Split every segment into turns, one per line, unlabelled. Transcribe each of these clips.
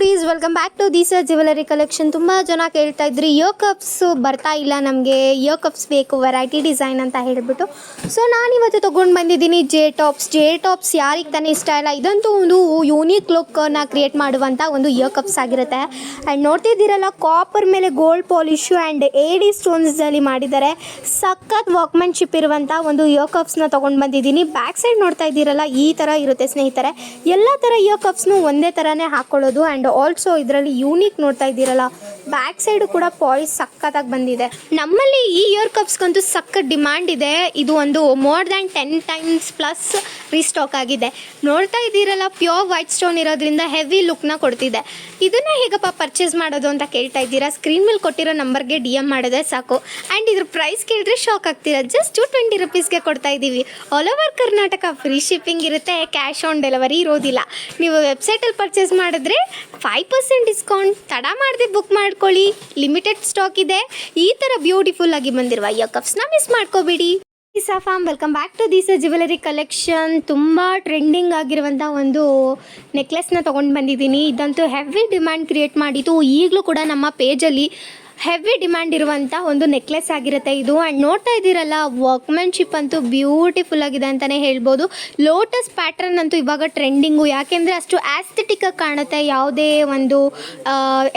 Foodies welcome back to this jewellery collection. ತುಂಬ ಜನ ಕೇಳ್ತಾ ಇದ್ರಿ ಇಯರ್ ಕಪ್ಸ್ ಬರ್ತಾ ಇಲ್ಲ, ನಮಗೆ ಇಯರ್ ಕಪ್ಸ್ ಬೇಕು ವೆರೈಟಿ ಡಿಸೈನ್ ಅಂತ ಹೇಳಿಬಿಟ್ಟು. ಸೊ ನಾನಿವತ್ತು ತೊಗೊಂಡು ಬಂದಿದ್ದೀನಿ ಜೆ ಟಾಪ್ಸ್ ಯಾರಿಗೆ ತಾನೇ ಇಷ್ಟ ಇಲ್ಲ. ಇದಂತೂ ಒಂದು ಯೂನಿಕ್ ಲುಕ್ಕನ್ನು ಕ್ರಿಯೇಟ್ ಮಾಡುವಂಥ ಒಂದು ಇಯರ್ ಕಪ್ಸ್ ಆಗಿರುತ್ತೆ. ಆ್ಯಂಡ್ ನೋಡ್ತಿದ್ದೀರಲ್ಲ, ಕಾಪರ್ ಮೇಲೆ ಗೋಲ್ಡ್ ಪಾಲಿಶು ಆ್ಯಂಡ್ AD ಸ್ಟೋನ್ಸಲ್ಲಿ ಮಾಡಿದ್ದಾರೆ. ಸಖತ್ ವರ್ಕ್ಮನ್ಶಿಪ್ ಇರುವಂಥ ಒಂದು ಇಯರ್ ಕಪ್ಸ್ನ ತೊಗೊಂಡು ಬಂದಿದ್ದೀನಿ. ಬ್ಯಾಕ್ ಸೈಡ್ ನೋಡ್ತಾ ಇದ್ದೀರಲ್ಲ, ಈ ಥರ ಇರುತ್ತೆ ಸ್ನೇಹಿತರೆ. ಎಲ್ಲ ಥರ ಇಯರ್ ಕಪ್ಸ್ನು ಒಂದೇ ಥರನೇ ಹಾಕ್ಕೊಳ್ಳೋದು. ಆ್ಯಂಡ್ ಆಲ್ಸೋ ಇದರಲ್ಲಿ ಯೂನಿಕ್ ನೋಡ್ತಾ ಇದ್ದೀರಲ್ಲ, ಬ್ಯಾಕ್ ಸೈಡು ಕೂಡ ಪಾಲಿಶ್ ಸಖತ್ತಾಗಿ ಬಂದಿದೆ. ನಮ್ಮಲ್ಲಿ ಈ ಇಯರ್ ಕಪ್ಸ್ಗಂತೂ ಸಖತ್ ಡಿಮ್ಯಾಂಡ್ ಇದೆ. ಇದು ಒಂದು more than 10 times plus restock ಆಗಿದೆ. ನೋಡ್ತಾ ಇದ್ದೀರಲ್ಲ, ಪ್ಯೂರ್ ವೈಟ್ ಸ್ಟೋನ್ ಇರೋದ್ರಿಂದ ಹೆವಿ ಲುಕ್ನ ಕೊಡ್ತಿದೆ. ಇದನ್ನು ಹೇಗಪ್ಪ ಪರ್ಚೇಸ್ ಮಾಡೋದು ಅಂತ ಕೇಳ್ತಾ ಇದ್ದೀರಾ? ಸ್ಕ್ರೀನ್ ಮೇಲೆ ಕೊಟ್ಟಿರೋ ನಂಬರ್ಗೆ DM ಮಾಡಿದ್ರೆ ಸಾಕು. ಆ್ಯಂಡ್ ಇದ್ರ ಪ್ರೈಸ್ ಕೇಳಿದ್ರೆ ಶಾಕ್ ಆಗ್ತೀರಾ. ಜಸ್ಟ್ 220 rupeesಗೆ ಕೊಡ್ತಾ ಇದ್ದೀವಿ. All over Karnataka free shipping ಇರುತ್ತೆ, ಕ್ಯಾಶ್ ಆನ್ ಡೆಲಿವರಿ ಇರೋದಿಲ್ಲ. ನೀವು ವೆಬ್ಸೈಟಲ್ಲಿ ಪರ್ಚೇಸ್ ಮಾಡಿದ್ರೆ 5% ಡಿಸ್ಕೌಂಟ್. ತಡ ಮಾಡದೆ ಬುಕ್ ಮಾಡ್ಕೊಳ್ಳಿ, ಲಿಮಿಟೆಡ್ ಸ್ಟಾಕ್ ಇದೆ. ಈ ಥರ ಬ್ಯೂಟಿಫುಲ್ ಆಗಿ ಬಂದಿರುವ ಇಯರ್ ಕಪ್ಸ್ನ ಮಿಸ್ ಮಾಡ್ಕೋಬೇಡಿ. Fam welcome back to this jewellery collection. ತುಂಬ ಟ್ರೆಂಡಿಂಗ್ ಆಗಿರುವಂಥ ಒಂದು ನೆಕ್ಲೆಸ್ನ ತೊಗೊಂಡು ಬಂದಿದ್ದೀನಿ. ಇದಂತೂ ಹೆವಿ ಡಿಮ್ಯಾಂಡ್ ಕ್ರಿಯೇಟ್ ಮಾಡಿತ್ತು. ಈಗಲೂ ಕೂಡ ನಮ್ಮ ಪೇಜಲ್ಲಿ ಹೆವಿ ಡಿಮ್ಯಾಂಡ್ ಇರುವಂಥ ಒಂದು ನೆಕ್ಲೆಸ್ ಆಗಿರುತ್ತೆ ಇದು. ಆ್ಯಂಡ್ ನೋಡ್ತಾ ಇದ್ದೀರಲ್ಲ, ವರ್ಕ್ಮ್ಯಾನ್ಶಿಪ್ ಅಂತೂ ಬ್ಯೂಟಿಫುಲ್ ಆಗಿದೆ ಅಂತಲೇ ಹೇಳ್ಬೋದು. ಲೋಟಸ್ ಪ್ಯಾಟ್ರನ್ ಅಂತೂ ಇವಾಗ ಟ್ರೆಂಡಿಂಗು, ಯಾಕೆಂದರೆ ಅಷ್ಟು ಆಸ್ಥೆಟಿಕ್ಕಾಗಿ ಕಾಣುತ್ತೆ. ಯಾವುದೇ ಒಂದು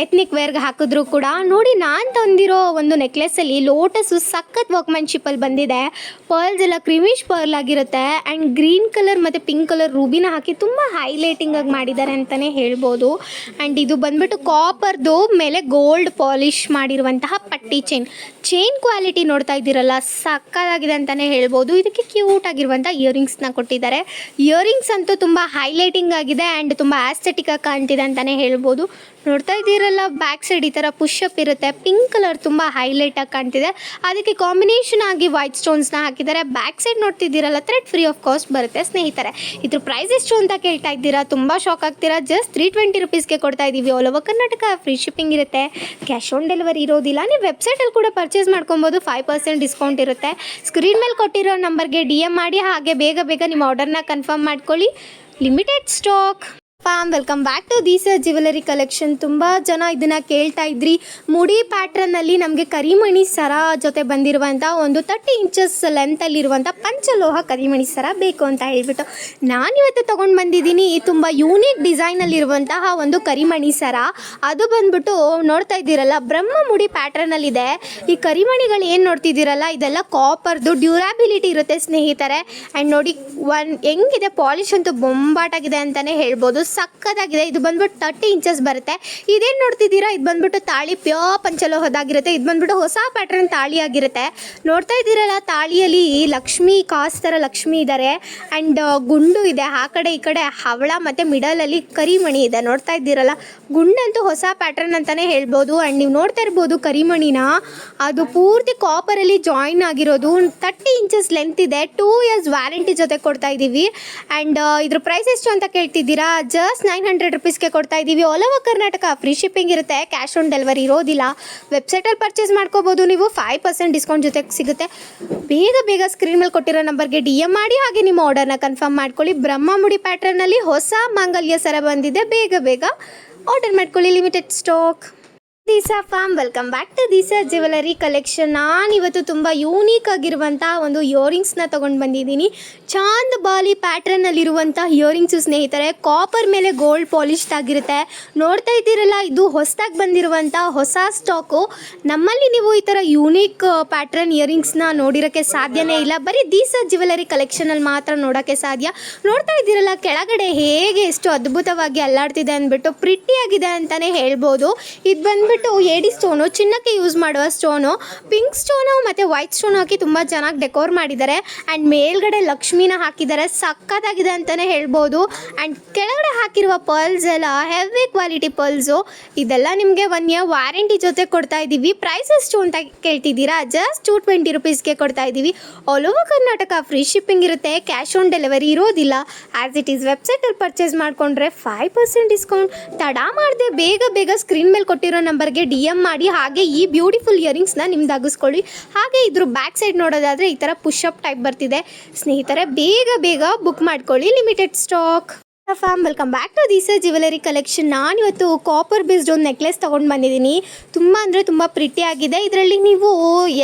ಎತ್ನಿಕ್ ವೇರ್ಗೆ ಹಾಕಿದ್ರೂ ಕೂಡ. ನೋಡಿ, ನಾನು ತಂದಿರೋ ಒಂದು ನೆಕ್ಲೆಸ್ಸಲ್ಲಿ ಲೋಟಸ್ಸು ಸಖತ್ ವರ್ಕ್ಮ್ಯಾನ್ಶಿಪ್ಪಲ್ಲಿ ಬಂದಿದೆ. ಪರ್ಲ್ಸ್ ಎಲ್ಲ ಕ್ರಿಮಿಶ್ ಪರ್ಲ್ ಆಗಿರುತ್ತೆ. ಆ್ಯಂಡ್ ಗ್ರೀನ್ ಕಲರ್ ಮತ್ತು ಪಿಂಕ್ ಕಲರ್ ರೂಬಿನ ಹಾಕಿ ತುಂಬ ಹೈಲೈಟಿಂಗ್ ಆಗಿ ಮಾಡಿದ್ದಾರೆ ಅಂತಲೇ ಹೇಳ್ಬೋದು. ಆ್ಯಂಡ್ ಇದು ಬಂದ್ಬಿಟ್ಟು ಕಾಪರ್ದು ಮೇಲೆ ಗೋಲ್ಡ್ ಪಾಲಿಶ್ ಮಾಡಿರುವಂತಹ ಪಟ್ಟಿ ಚೈನ್ ಕ್ವಾಲಿಟಿ ನೋಡ್ತಾ ಇದ್ದೀರಲ್ಲ, ಸಕ್ಕತ್ತಾಗಿದೆ ಅಂತಲೇ ಹೇಳ್ಬೋದು. ಇದಕ್ಕೆ ಕ್ಯೂಟ್ ಆಗಿರುವಂಥ ಇಯರಿಂಗ್ಸ್ನ ಕೊಟ್ಟಿದ್ದಾರೆ. ಇಯರಿಂಗ್ಸ್ ಅಂತೂ ತುಂಬ ಹೈಲೈಟಿಂಗ್ ಆಗಿದೆ ಆ್ಯಂಡ್ ತುಂಬ ಆಸ್ಥೆಟಿಕ್ ಆಗಿ ಕಾಣ್ತಿದೆ ಅಂತಲೇ ಹೇಳ್ಬೋದು. ನೋಡ್ತಾ ಇದ್ದೀರಲ್ಲ, ಬ್ಯಾಕ್ ಸೈಡ್ ಈ ಥರ ಪುಷಪ್ ಇರುತ್ತೆ. ಪಿಂಕ್ ಕಲರ್ ತುಂಬ ಹೈಲೈಟಾಗಿ ಕಾಣ್ತಿದೆ. ಅದಕ್ಕೆ ಕಾಂಬಿನೇಷನ್ ಆಗಿ ವೈಟ್ ಸ್ಟೋನ್ಸ್ನ ಹಾಕಿದ್ದಾರೆ. ಬ್ಯಾಕ್ ಸೈಡ್ ನೋಡ್ತಿದ್ದೀರಲ್ಲ, ಥ್ರೆಡ್ ಫ್ರೀ ಆಫ್ ಕಾಸ್ಟ್ ಬರುತ್ತೆ ಸ್ನೇಹಿತರೆ. ಇದ್ರ ಪ್ರೈಸ್ ಎಷ್ಟು ಅಂತ ಕೇಳ್ತಾ ಇದ್ದೀರಾ? ತುಂಬ ಶಾಕ್ ಆಗ್ತೀರಾ. ಜಸ್ಟ್ 320 rupeesಗೆ ಕೊಡ್ತಾ ಇದ್ದೀವಿ. All over Karnataka free shipping ಇರುತ್ತೆ, ಕ್ಯಾಶ್ ಆನ್ ಡೆಲಿವರಿ ಇರೋದಿಲ್ಲ. ನೀವು ವೆಬ್ಸೈಟಲ್ಲಿ ಕೂಡ ಪರ್ಚೇಸ್ ಮಾಡ್ಕೊಬೋದು, 5% ಡಿಸ್ಕೌಂಟ್ ಇರುತ್ತೆ. ಸ್ಕ್ರೀನ್ ಮೇಲೆ ಕೊಟ್ಟಿರೋ ನಂಬರ್ಗೆ DM ಮಾಡಿ, ಹಾಗೆ ಬೇಗ ನಿಮ್ಮ ಆರ್ಡರ್ನ ಕನ್ಫರ್ಮ್ ಮಾಡ್ಕೊಳ್ಳಿ. Limited stock. Welcome back to this jewellery collection. ತುಂಬ ಜನ ಇದನ್ನು ಕೇಳ್ತಾ ಇದ್ರಿ. ಮುಡಿ ಪ್ಯಾಟ್ರನ್ನಲ್ಲಿ ನಮಗೆ ಕರಿಮಣಿ ಸರ ಜೊತೆ ಬಂದಿರುವಂಥ ಒಂದು 30 inches ಲೆಂತಲ್ಲಿರುವಂಥ ಪಂಚಲೋಹ ಕರಿಮಣಿ ಸರ ಬೇಕು ಅಂತ ಹೇಳ್ಬಿಟ್ಟು ನಾನಿವತ್ತು ತೊಗೊಂಡು ಬಂದಿದ್ದೀನಿ. ತುಂಬ ಯೂನಿಕ್ ಡಿಸೈನಲ್ಲಿರುವಂತಹ ಒಂದು ಕರಿಮಣಿ ಸರ. ಅದು ಬಂದ್ಬಿಟ್ಟು ನೋಡ್ತಾ ಇದ್ದೀರಲ್ಲ, ಬ್ರಹ್ಮ ಮುಡಿ ಪ್ಯಾಟ್ರನ್ನಲ್ಲಿದೆ. ಈ ಕರಿಮಣಿಗಳು ಏನು ನೋಡ್ತಿದ್ದೀರಲ್ಲ, ಇದೆಲ್ಲ ಕಾಪರ್ದು ಡ್ಯೂರಾಬಿಲಿಟಿ ಇರುತ್ತೆ ಸ್ನೇಹಿತರೆ. ಆ್ಯಂಡ್ ನೋಡಿ ಹೆಂಗಿದೆ, ಪಾಲಿಶ್ ಅಂತೂ ಬೊಂಬಾಟಾಗಿದೆ ಅಂತಲೇ ಹೇಳ್ಬೋದು. ಸಕ್ಕತ್ತಾಗಿದೆ. ಇದು ಬಂದ್ಬಿಟ್ಟು 30 inches ಬರುತ್ತೆ. ಇದೇನು ನೋಡ್ತಿದ್ದೀರಾ, ಇದು ಬಂದ್ಬಿಟ್ಟು ತಾಳಿ ಪ್ಯೂರ್ ಪಂಚಲೋಹದಾಗಿರುತ್ತೆ. ಇದು ಬಂದ್ಬಿಟ್ಟು ಹೊಸ ಪ್ಯಾಟ್ರನ್ ತಾಳಿ ಆಗಿರುತ್ತೆ. ನೋಡ್ತಾ ಇದ್ದೀರಲ್ಲ, ತಾಳಿಯಲ್ಲಿ ಲಕ್ಷ್ಮಿ ಕಾಸ್ ಥರ ಲಕ್ಷ್ಮಿ ಇದ್ದಾರೆ. ಆ್ಯಂಡ್ ಗುಂಡು ಇದೆ, ಆ ಕಡೆ ಈ ಕಡೆ ಹವಳ ಮತ್ತು ಮಿಡಲಲ್ಲಿ ಕರಿಮಣಿ ಇದೆ. ನೋಡ್ತಾ ಇದ್ದೀರಲ್ಲ, ಗುಂಡಂತೂ ಹೊಸ ಪ್ಯಾಟ್ರನ್ ಅಂತಲೇ ಹೇಳ್ಬೋದು. ಆ್ಯಂಡ್ ನೀವು ನೋಡ್ತಾ ಇರ್ಬೋದು ಕರಿಮಣಿನ, ಅದು ಪೂರ್ತಿ ಕಾಪರಲ್ಲಿ ಜಾಯಿನ್ ಆಗಿರೋದು. 30 inches ಲೆಂತ್ ಇದೆ. 2 years ವ್ಯಾರಂಟಿ ಜೊತೆ ಕೊಡ್ತಾ ಇದ್ದೀವಿ. ಆ್ಯಂಡ್ ಇದ್ರ ಪ್ರೈಸ್ ಎಷ್ಟು ಅಂತ ಕೇಳ್ತಿದ್ದೀರಾ? ಜಸ್ಟ್ 900 rupeesಗೆ ಕೊಡ್ತಾ ಇದ್ದೀವಿ. All over Karnataka free shipping ಇರುತ್ತೆ, ಕ್ಯಾಶ್ ಆನ್ ಡೆಲಿವರಿ ಇರೋದಿಲ್ಲ. ವೆಬ್ಸೈಟಲ್ಲಿ ಪರ್ಚೇಸ್ ಮಾಡ್ಕೋಬೋದು ನೀವು, 5% ಡಿಸ್ಕೌಂಟ್ ಜೊತೆ ಸಿಗುತ್ತೆ. ಬೇಗ ಸ್ಕ್ರೀನ್ ಮೇಲೆ ಕೊಟ್ಟಿರೋ ನಂಬರ್ಗೆ DM ಮಾಡಿ, ಹಾಗೆ ನಿಮ್ಮ ಆರ್ಡರ್ನ ಕನ್ಫರ್ಮ್ ಮಾಡ್ಕೊಳ್ಳಿ. ಬ್ರಹ್ಮ ಮುಡಿ ಪ್ಯಾಟ್ರನ್ನಲ್ಲಿ ಹೊಸ ಮಾಂಗಲ್ಯ ಸರ ಬಂದಿದೆ. ಬೇಗ ಆರ್ಡರ್ ಮಾಡ್ಕೊಳ್ಳಿ, limited stock. Welcome back to this jewellery collection. ನಾನಿವತ್ತು ತುಂಬ ಯೂನಿಕ್ ಆಗಿರುವಂಥ ಒಂದು ಇಯರಿಂಗ್ಸ್ನ ತೊಗೊಂಡು ಬಂದಿದ್ದೀನಿ. ಚಾಂದ್ ಬಾಲಿ ಪ್ಯಾಟ್ರನ್ನಲ್ಲಿರುವಂಥ ಇಯರಿಂಗ್ಸು ಸ್ನೇಹಿತರೆ. ಕಾಪರ್ ಮೇಲೆ ಗೋಲ್ಡ್ ಪಾಲಿಶ್ಡ್ ಆಗಿರುತ್ತೆ. ನೋಡ್ತಾ ಇದ್ದೀರಲ್ಲ, ಇದು ಹೊಸದಾಗಿ ಬಂದಿರುವಂಥ ಹೊಸ ಸ್ಟಾಕು. ನಮ್ಮಲ್ಲಿ ನೀವು ಈ ಥರ ಯೂನಿಕ್ ಪ್ಯಾಟ್ರನ್ ಇಯರಿಂಗ್ಸ್ನ ನೋಡಿರೋಕ್ಕೆ ಸಾಧ್ಯನೇ ಇಲ್ಲ. ಬರೀ ದಿಸ್ ಜ್ಯುವೆಲರಿ ಕಲೆಕ್ಷನಲ್ಲಿ ಮಾತ್ರ ನೋಡೋಕ್ಕೆ ಸಾಧ್ಯ. ನೋಡ್ತಾ ಇದ್ದೀರಲ್ಲ, ಕೆಳಗಡೆ ಹೇಗೆ ಎಷ್ಟು ಅದ್ಭುತವಾಗಿ ಅಲ್ಲಾಡ್ತಿದೆ ಅಂದ್ಬಿಟ್ಟು, ಪ್ರಿಟ್ಟಿಯಾಗಿದೆ ಅಂತಲೇ ಹೇಳ್ಬೋದು. ಇದು ಬಂದ್ಬಿಟ್ಟು AD ಸ್ಟೋನು, ಚಿನ್ನಕ್ಕೆ ಯೂಸ್ ಮಾಡುವ ಸ್ಟೋನು. ಪಿಂಕ್ ಸ್ಟೋನು ಮತ್ತು ವೈಟ್ ಸ್ಟೋನ್ ಹಾಕಿ ತುಂಬ ಚೆನ್ನಾಗಿ ಡೆಕೋರ್ ಮಾಡಿದ್ದಾರೆ. ಆ್ಯಂಡ್ ಮೇಲ್ಗಡೆ ಲಕ್ಷ್ಮಿನ ಹಾಕಿದ್ದಾರೆ. ಸಕ್ಕತ್ತಾಗಿದೆ ಅಂತಲೇ ಹೇಳ್ಬೋದು. ಆ್ಯಂಡ್ ಕೆಳಗಡೆ ಹಾಕಿರುವ ಪರ್ಲ್ಸ್ ಎಲ್ಲ ಹೆವಿ ಕ್ವಾಲಿಟಿ ಪರ್ಲ್ಸು. ಇದೆಲ್ಲ ನಿಮಗೆ 1 year ವ್ಯಾರಂಟಿ ಜೊತೆ ಕೊಡ್ತಾ ಇದ್ದೀವಿ. ಪ್ರೈಸ್ ಎಷ್ಟು ಅಂತ ಕೇಳ್ತಿದ್ದೀರಾ? ಜಸ್ಟ್ 220 rupeesಗೆ ಕೊಡ್ತಾ ಇದ್ದೀವಿ. All over Karnataka free shipping ಇರುತ್ತೆ, ಕ್ಯಾಶ್ ಆನ್ ಡೆಲಿವರಿ ಇರೋದಿಲ್ಲ. ಆ್ಯಸ್ ಇಟ್ ಈಸ್ ವೆಬ್ಸೈಟಲ್ಲಿ ಪರ್ಚೇಸ್ ಮಾಡಿಕೊಂಡ್ರೆ 5% ಡಿಸ್ಕೌಂಟ್. ತಡ ಮಾಡದೆ ಬೇಗ ಸ್ಕ್ರೀನ್ ಮೇಲೆ ಕೊಟ್ಟಿರೋ ನಂಬರ್ಗೆ DM ಮಾಡಿ, ಹಾಗೆ ಈ ಬ್ಯೂಟಿಫುಲ್ ಇಯರಿಂಗ್ಸ್ನ ನಿಮ್ದಾಗಿಸ್ಕೊಳ್ಳಿ. ಹಾಗೆ ಇದ್ರ ಬ್ಯಾಕ್ ಸೈಡ್ ನೋಡೋದಾದರೆ ಈ ಥರ ಪುಷಪ್ ಟೈಪ್ ಬರ್ತಿದೆ ಸ್ನೇಹಿತರೆ. ಬೇಗ ಬುಕ್ ಮಾಡ್ಕೊಳ್ಳಿ, limited stock. Fam welcome back to ದಿಸಾ jewellery collection. ನಾನಿವತ್ತು ಕಾಪರ್ ಬೇಸ್ಡ್ ಒಂದು ನೆಕ್ಲೆಸ್ ತೊಗೊಂಡು ಬಂದಿದ್ದೀನಿ. ತುಂಬ ಅಂದರೆ ತುಂಬ ಪ್ರಿಟಿ ಆಗಿದೆ. ಇದರಲ್ಲಿ ನೀವು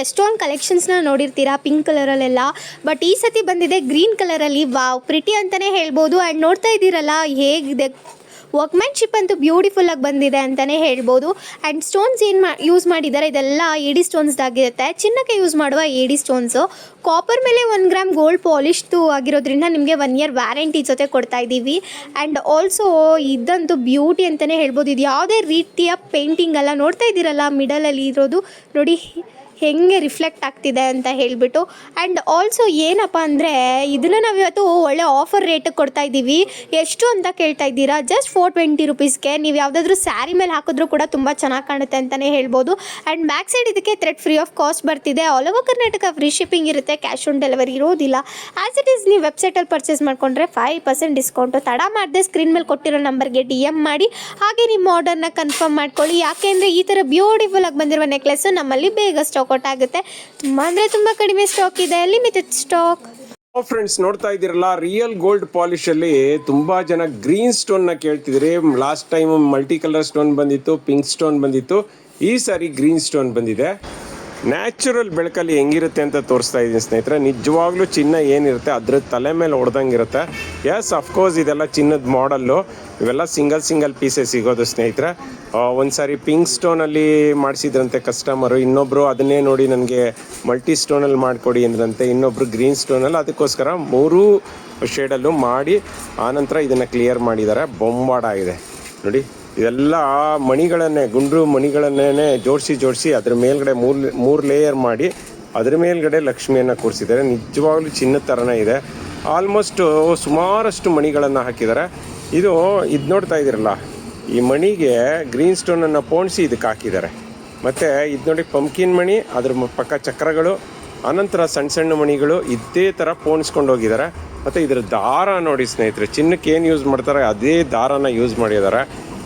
ಎಷ್ಟೊಂದು ಕಲೆಕ್ಷನ್ಸ್ನ ನೋಡಿರ್ತೀರಾ ಪಿಂಕ್ ಕಲರಲ್ಲೆಲ್ಲ, ಬಟ್ ಈ ಸತಿ ಬಂದಿದೆ ಗ್ರೀನ್ ಕಲರಲ್ಲಿ. ವಾವ್, ಪ್ರಿಟಿ ಅಂತಲೇ ಹೇಳ್ಬೋದು. ಆ್ಯಂಡ್ ನೋಡ್ತಾ ಇದ್ದೀರಲ್ಲ ಹೇಗಿದೆ, ವರ್ಕ್ಮ್ಯಾನ್ಶಿಪ್ ಅಂತೂ ಬ್ಯೂಟಿಫುಲ್ಲಾಗಿ ಬಂದಿದೆ ಅಂತಲೇ ಹೇಳ್ಬೋದು. ಆ್ಯಂಡ್ ಸ್ಟೋನ್ಸ್ ಏನು ಯೂಸ್ ಮಾಡಿದ್ದಾರೆ, ಇದೆಲ್ಲ ಏಡಿ ಸ್ಟೋನ್ಸ್ದಾಗಿರುತ್ತೆ. ಚಿನ್ನಕ್ಕೆ ಯೂಸ್ ಮಾಡುವ ಏಡಿ ಸ್ಟೋನ್ಸು. ಕಾಪರ್ ಮೇಲೆ 1 ಗ್ರಾಮ್ ಗೋಲ್ಡ್ ಪಾಲಿಶ್ದು ಆಗಿರೋದ್ರಿಂದ ನಿಮಗೆ 1 ಇಯರ್ ವ್ಯಾರಂಟಿ ಜೊತೆ ಕೊಡ್ತಾ ಇದ್ದೀವಿ. ಆ್ಯಂಡ್ ಆಲ್ಸೋ ಇದಂತೂ ಬ್ಯೂಟಿ ಅಂತಲೇ ಹೇಳ್ಬೋದು. ಇದು ಯಾವುದೇ ರೀತಿಯ ಪೇಂಟಿಂಗ್ ಅಲ್ಲ. ನೋಡ್ತಾ ಇದ್ದೀರಲ್ಲ ಮಿಡಲಲ್ಲಿ ಇರೋದು ನೋಡಿ ಹೆಂಗೆ ರಿಫ್ಲೆಕ್ಟ್ ಆಗ್ತಿದೆ ಅಂತ ಹೇಳಿಬಿಟ್ಟು. ಆ್ಯಂಡ್ ಆಲ್ಸೋ ಏನಪ್ಪ ಅಂದರೆ ಇದನ್ನು ನಾವು ಇವತ್ತು ಒಳ್ಳೆ ಆಫರ್ ರೇಟಿಗೆ ಕೊಡ್ತಾ ಇದ್ದೀವಿ. ಎಷ್ಟು ಅಂತ ಕೇಳ್ತಾ ಇದ್ದೀರಾ? ಜಸ್ಟ್ 420 ರುಪೀಸ್ಗೆ ನೀವು ಯಾವುದಾದ್ರೂ ಸ್ಯಾರಿ ಮೇಲೆ ಹಾಕಿದ್ರೂ ಕೂಡ ತುಂಬ ಚೆನ್ನಾಗಿ ಕಾಣುತ್ತೆ ಅಂತಲೇ ಹೇಳ್ಬೋದು. ಆ್ಯಂಡ್ ಬ್ಯಾಕ್ ಸೈಡ್ ಇದಕ್ಕೆ ಥ್ರೆಡ್ ಫ್ರೀ ಆಫ್ ಕಾಸ್ಟ್ ಬರ್ತಿದೆ. All over Karnataka free shipping ಇರುತ್ತೆ, ಕ್ಯಾಶ್ ಆನ್ ಡೆಲಿವರಿ ಇರೋದಿಲ್ಲ. ಆ್ಯಸ್ ಇಟ್ ಈಸ್ ನೀವು ವೆಬ್ಸೈಟಲ್ಲಿ ಪರ್ಚೇಸ್ ಮಾಡಿಕೊಂಡ್ರೆ 5% ಡಿಸ್ಕೌಂಟು. ತಡ ಮಾಡದೆ ಸ್ಕ್ರೀನ್ ಮೇಲೆ ಕೊಟ್ಟಿರೋ ನಂಬರ್ಗೆ DM ಮಾಡಿ, ಹಾಗೆ ನಿಮ್ಮ ಆರ್ಡರ್ನ ಕನ್ಫರ್ಮ್ ಮಾಡ್ಕೊಳ್ಳಿ. ಯಾಕೆಂದರೆ ಈ ಥರ ಬ್ಯೂಟಿಫುಲ್ ಆಗಿ ಬಂದಿರುವ ನೆಕ್ಲೆಸ್ಸು ನಮ್ಮಲ್ಲಿ ಬೇಗ ಸ್ಟಾಕ್ ಔಟ್ ಆಗುತ್ತೆ. ತುಂಬ ಅಂದರೆ ತುಂಬ ಕಡಿಮೆ ಸ್ಟಾಕ್ ಇದೆ, ಲಿಮಿಟೆಡ್ ಸ್ಟಾಕ್.
ಫ್ರೆಂಡ್ಸ್, ನೋಡ್ತಾ ಇದ್ದೀರಲ್ಲ ರಿಯಲ್ ಗೋಲ್ಡ್ ಪಾಲಿಶ್ ಅಲ್ಲಿ ತುಂಬಾ ಜನ ಗ್ರೀನ್ ಸ್ಟೋನ್ ನ ಕೇಳ್ತಿದ್ರಿ. Last time multi colour stone ಬಂದಿತ್ತು, ಪಿಂಕ್ ಸ್ಟೋನ್ ಬಂದಿತ್ತು. ಈ ಸಾರಿ ಗ್ರೀನ್ ಸ್ಟೋನ್ ಬಂದಿದೆ. ನ್ಯಾಚುರಲ್ ಬೆಳಕಲ್ಲಿ ಹೆಂಗಿರುತ್ತೆ ಅಂತ ತೋರಿಸ್ತಾ ಇದ್ದೀನಿ ಸ್ನೇಹಿತರೆ. ನಿಜವಾಗ್ಲೂ ಚಿನ್ನ ಏನಿರುತ್ತೆ ಅದ್ರ ತಲೆ ಮೇಲೆ ಹೊಡೆದಂಗಿರುತ್ತೆ. ಎಸ್, ಅಫ್ಕೋರ್ಸ್ ಇದೆಲ್ಲ ಚಿನ್ನದ ಮಾಡಲ್ಲು. ಇವೆಲ್ಲ ಸಿಂಗಲ್ ಪೀಸೇ ಸಿಗೋದು ಸ್ನೇಹಿತರೆ. ಒಂದು ಸಾರಿ ಪಿಂಕ್ ಸ್ಟೋನಲ್ಲಿ ಮಾಡಿಸಿದ್ರಂತೆ ಕಸ್ಟಮರು, ಇನ್ನೊಬ್ಬರು ಅದನ್ನೇ ನೋಡಿ ನನಗೆ ಮಲ್ಟಿ ಸ್ಟೋನಲ್ಲಿ ಮಾಡಿಕೊಡಿ ಅಂದ್ರಂತೆ, ಇನ್ನೊಬ್ಬರು ಗ್ರೀನ್ ಸ್ಟೋನಲ್ಲಿ. ಅದಕ್ಕೋಸ್ಕರ 3 ಶೇಡಲ್ಲೂ ಮಾಡಿ ಆನಂತರ ಇದನ್ನು ಕ್ಲಿಯರ್ ಮಾಡಿದ್ದಾರೆ. ಬೊಂಬಾಡ ಆಗಿದೆ ನೋಡಿ. ಇದೆಲ್ಲ ಮಣಿಗಳನ್ನೇ, ಗುಂಡ್ರು ಮಣಿಗಳನ್ನೇ ಜೋಡಿಸಿ ಅದ್ರ ಮೇಲ್ಗಡೆ ಮೂರು ಲೇಯರ್ ಮಾಡಿ ಅದ್ರ ಮೇಲ್ಗಡೆ ಲಕ್ಷ್ಮಿಯನ್ನು ಕೂರಿಸಿದ್ದಾರೆ. ನಿಜವಾಗ್ಲೂ ಚಿನ್ನದ ಥರನೇ ಇದೆ. ಆಲ್ಮೋಸ್ಟ್ ಸುಮಾರಷ್ಟು ಮಣಿಗಳನ್ನು ಹಾಕಿದ್ದಾರೆ. ಇದು ನೋಡ್ತಾ ಇದ್ದೀರಲ್ಲ, ಈ ಮಣಿಗೆ ಗ್ರೀನ್ ಸ್ಟೋನನ್ನು ಪೋಣಿಸಿ ಇದಕ್ಕೆ ಹಾಕಿದ್ದಾರೆ. ಮತ್ತು ಇದು ನೋಡಿ ಪಂಪ್ಕಿನ್ ಮಣಿ, ಅದ್ರ ಪಕ್ಕ ಚಕ್ರಗಳು, ಆನಂತರ ಸಣ್ಣ ಮಣಿಗಳು ಇದೇ ಥರ ಪೋಣಿಸ್ಕೊಂಡು ಹೋಗಿದ್ದಾರೆ. ಮತ್ತು ಇದರ ದಾರ ನೋಡಿ ಸ್ನೇಹಿತರೆ, ಚಿನ್ನಕ್ಕೆ ಏನು ಯೂಸ್ ಮಾಡ್ತಾರೆ ಅದೇ ದಾರನ ಯೂಸ್ ಮಾಡಿದ್ದಾರೆ.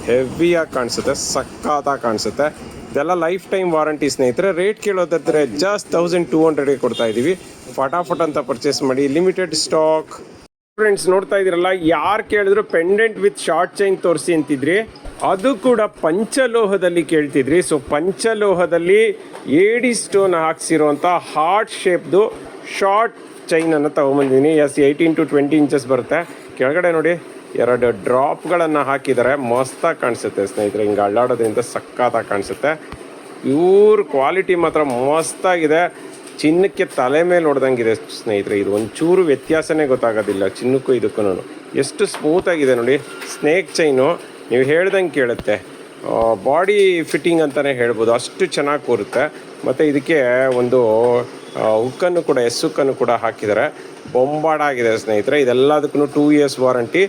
ಹೆವಿಯಾಗಿ ಕಾಣಿಸುತ್ತೆ, ಸಖತ್ತಾಗಿ ಕಾಣಿಸುತ್ತೆ. ಇದೆಲ್ಲ ಲೈಫ್ ಟೈಮ್ ವಾರಂಟಿ ಸ್ನೇಹಿತರೆ. ರೇಟ್ ಕೇಳೋದಾದ್ರೆ ಜಸ್ಟ್ 1200ಗೆ ಕೊಡ್ತಾ ಇದ್ದೀವಿ. ಫಟಾಫಟ್ ಅಂತ ಪರ್ಚೇಸ್ ಮಾಡಿ, ಲಿಮಿಟೆಡ್ ಸ್ಟಾಕ್. ಫ್ರೆಂಡ್ಸ್, ನೋಡ್ತಾ ಇದ್ದೀರಲ್ಲ, ಯಾರು ಕೇಳಿದ್ರು ಪೆಂಡೆಂಟ್ ವಿತ್ ಶಾರ್ಟ್ ಚೈನ್ ತೋರಿಸಿ ಅಂತಿದ್ರಿ, ಅದು ಕೂಡ ಪಂಚಲೋಹದಲ್ಲಿ ಕೇಳ್ತಿದ್ರಿ. ಸೊ ಪಂಚಲೋಹದಲ್ಲಿ ಏಡಿ ಸ್ಟೋನ್ ಹಾಕ್ಸಿರುವಂಥ ಹಾರ್ಟ್ ಶೇಪ್ದು ಶಾರ್ಟ್ ಚೈನನ್ನು ತೊಗೊಂಬಂದಿದ್ದೀನಿ. ಎಸ್, 18 to 20 ಇಂಚಸ್ ಬರುತ್ತೆ. ಕೆಳಗಡೆ ನೋಡಿ 2 ಡ್ರಾಪ್ಗಳನ್ನು ಹಾಕಿದ್ದಾರೆ. ಮಸ್ತಾಗಿ ಕಾಣಿಸುತ್ತೆ ಸ್ನೇಹಿತರೆ. ಹಿಂಗೆ ಅಳ್ಳಾಡೋದ್ರಿಂದ ಸಖತ್ತಾಗಿ ಕಾಣಿಸುತ್ತೆ. ಇವ್ರ ಕ್ವಾಲಿಟಿ ಮಾತ್ರ ಮಸ್ತಾಗಿದೆ. ಚಿನ್ನಕ್ಕೆ ತಲೆ ಮೇಲೆ ಹೊಡೆದಂಗಿದೆ ಸ್ನೇಹಿತರೆ. ಇದು ಒಂಚೂರು ವ್ಯತ್ಯಾಸನೇ ಗೊತ್ತಾಗೋದಿಲ್ಲ ಚಿನ್ನಕ್ಕೂ ಇದಕ್ಕೂ. ಎಷ್ಟು ಸ್ಮೂತಾಗಿದೆ ನೋಡಿ. ಸ್ನೇಕ್ ಚೈನು ನೀವು ಹೇಳ್ದಂಗೆ ಕೇಳುತ್ತೆ. ಬಾಡಿ ಫಿಟ್ಟಿಂಗ್ ಅಂತಲೇ ಹೇಳ್ಬೋದು, ಅಷ್ಟು ಚೆನ್ನಾಗಿ ಕೂರುತ್ತೆ. ಮತ್ತು ಇದಕ್ಕೆ ಒಂದು ಹುಕ್ಕನ್ನು ಕೂಡ, ಹುಕ್ಕನ್ನು ಕೂಡ ಹಾಕಿದ್ದಾರೆ. ಬೊಂಬಾಡಾಗಿದೆ ಸ್ನೇಹಿತರೆ. ಇದೆಲ್ಲದಕ್ಕೂ 2 years warranty.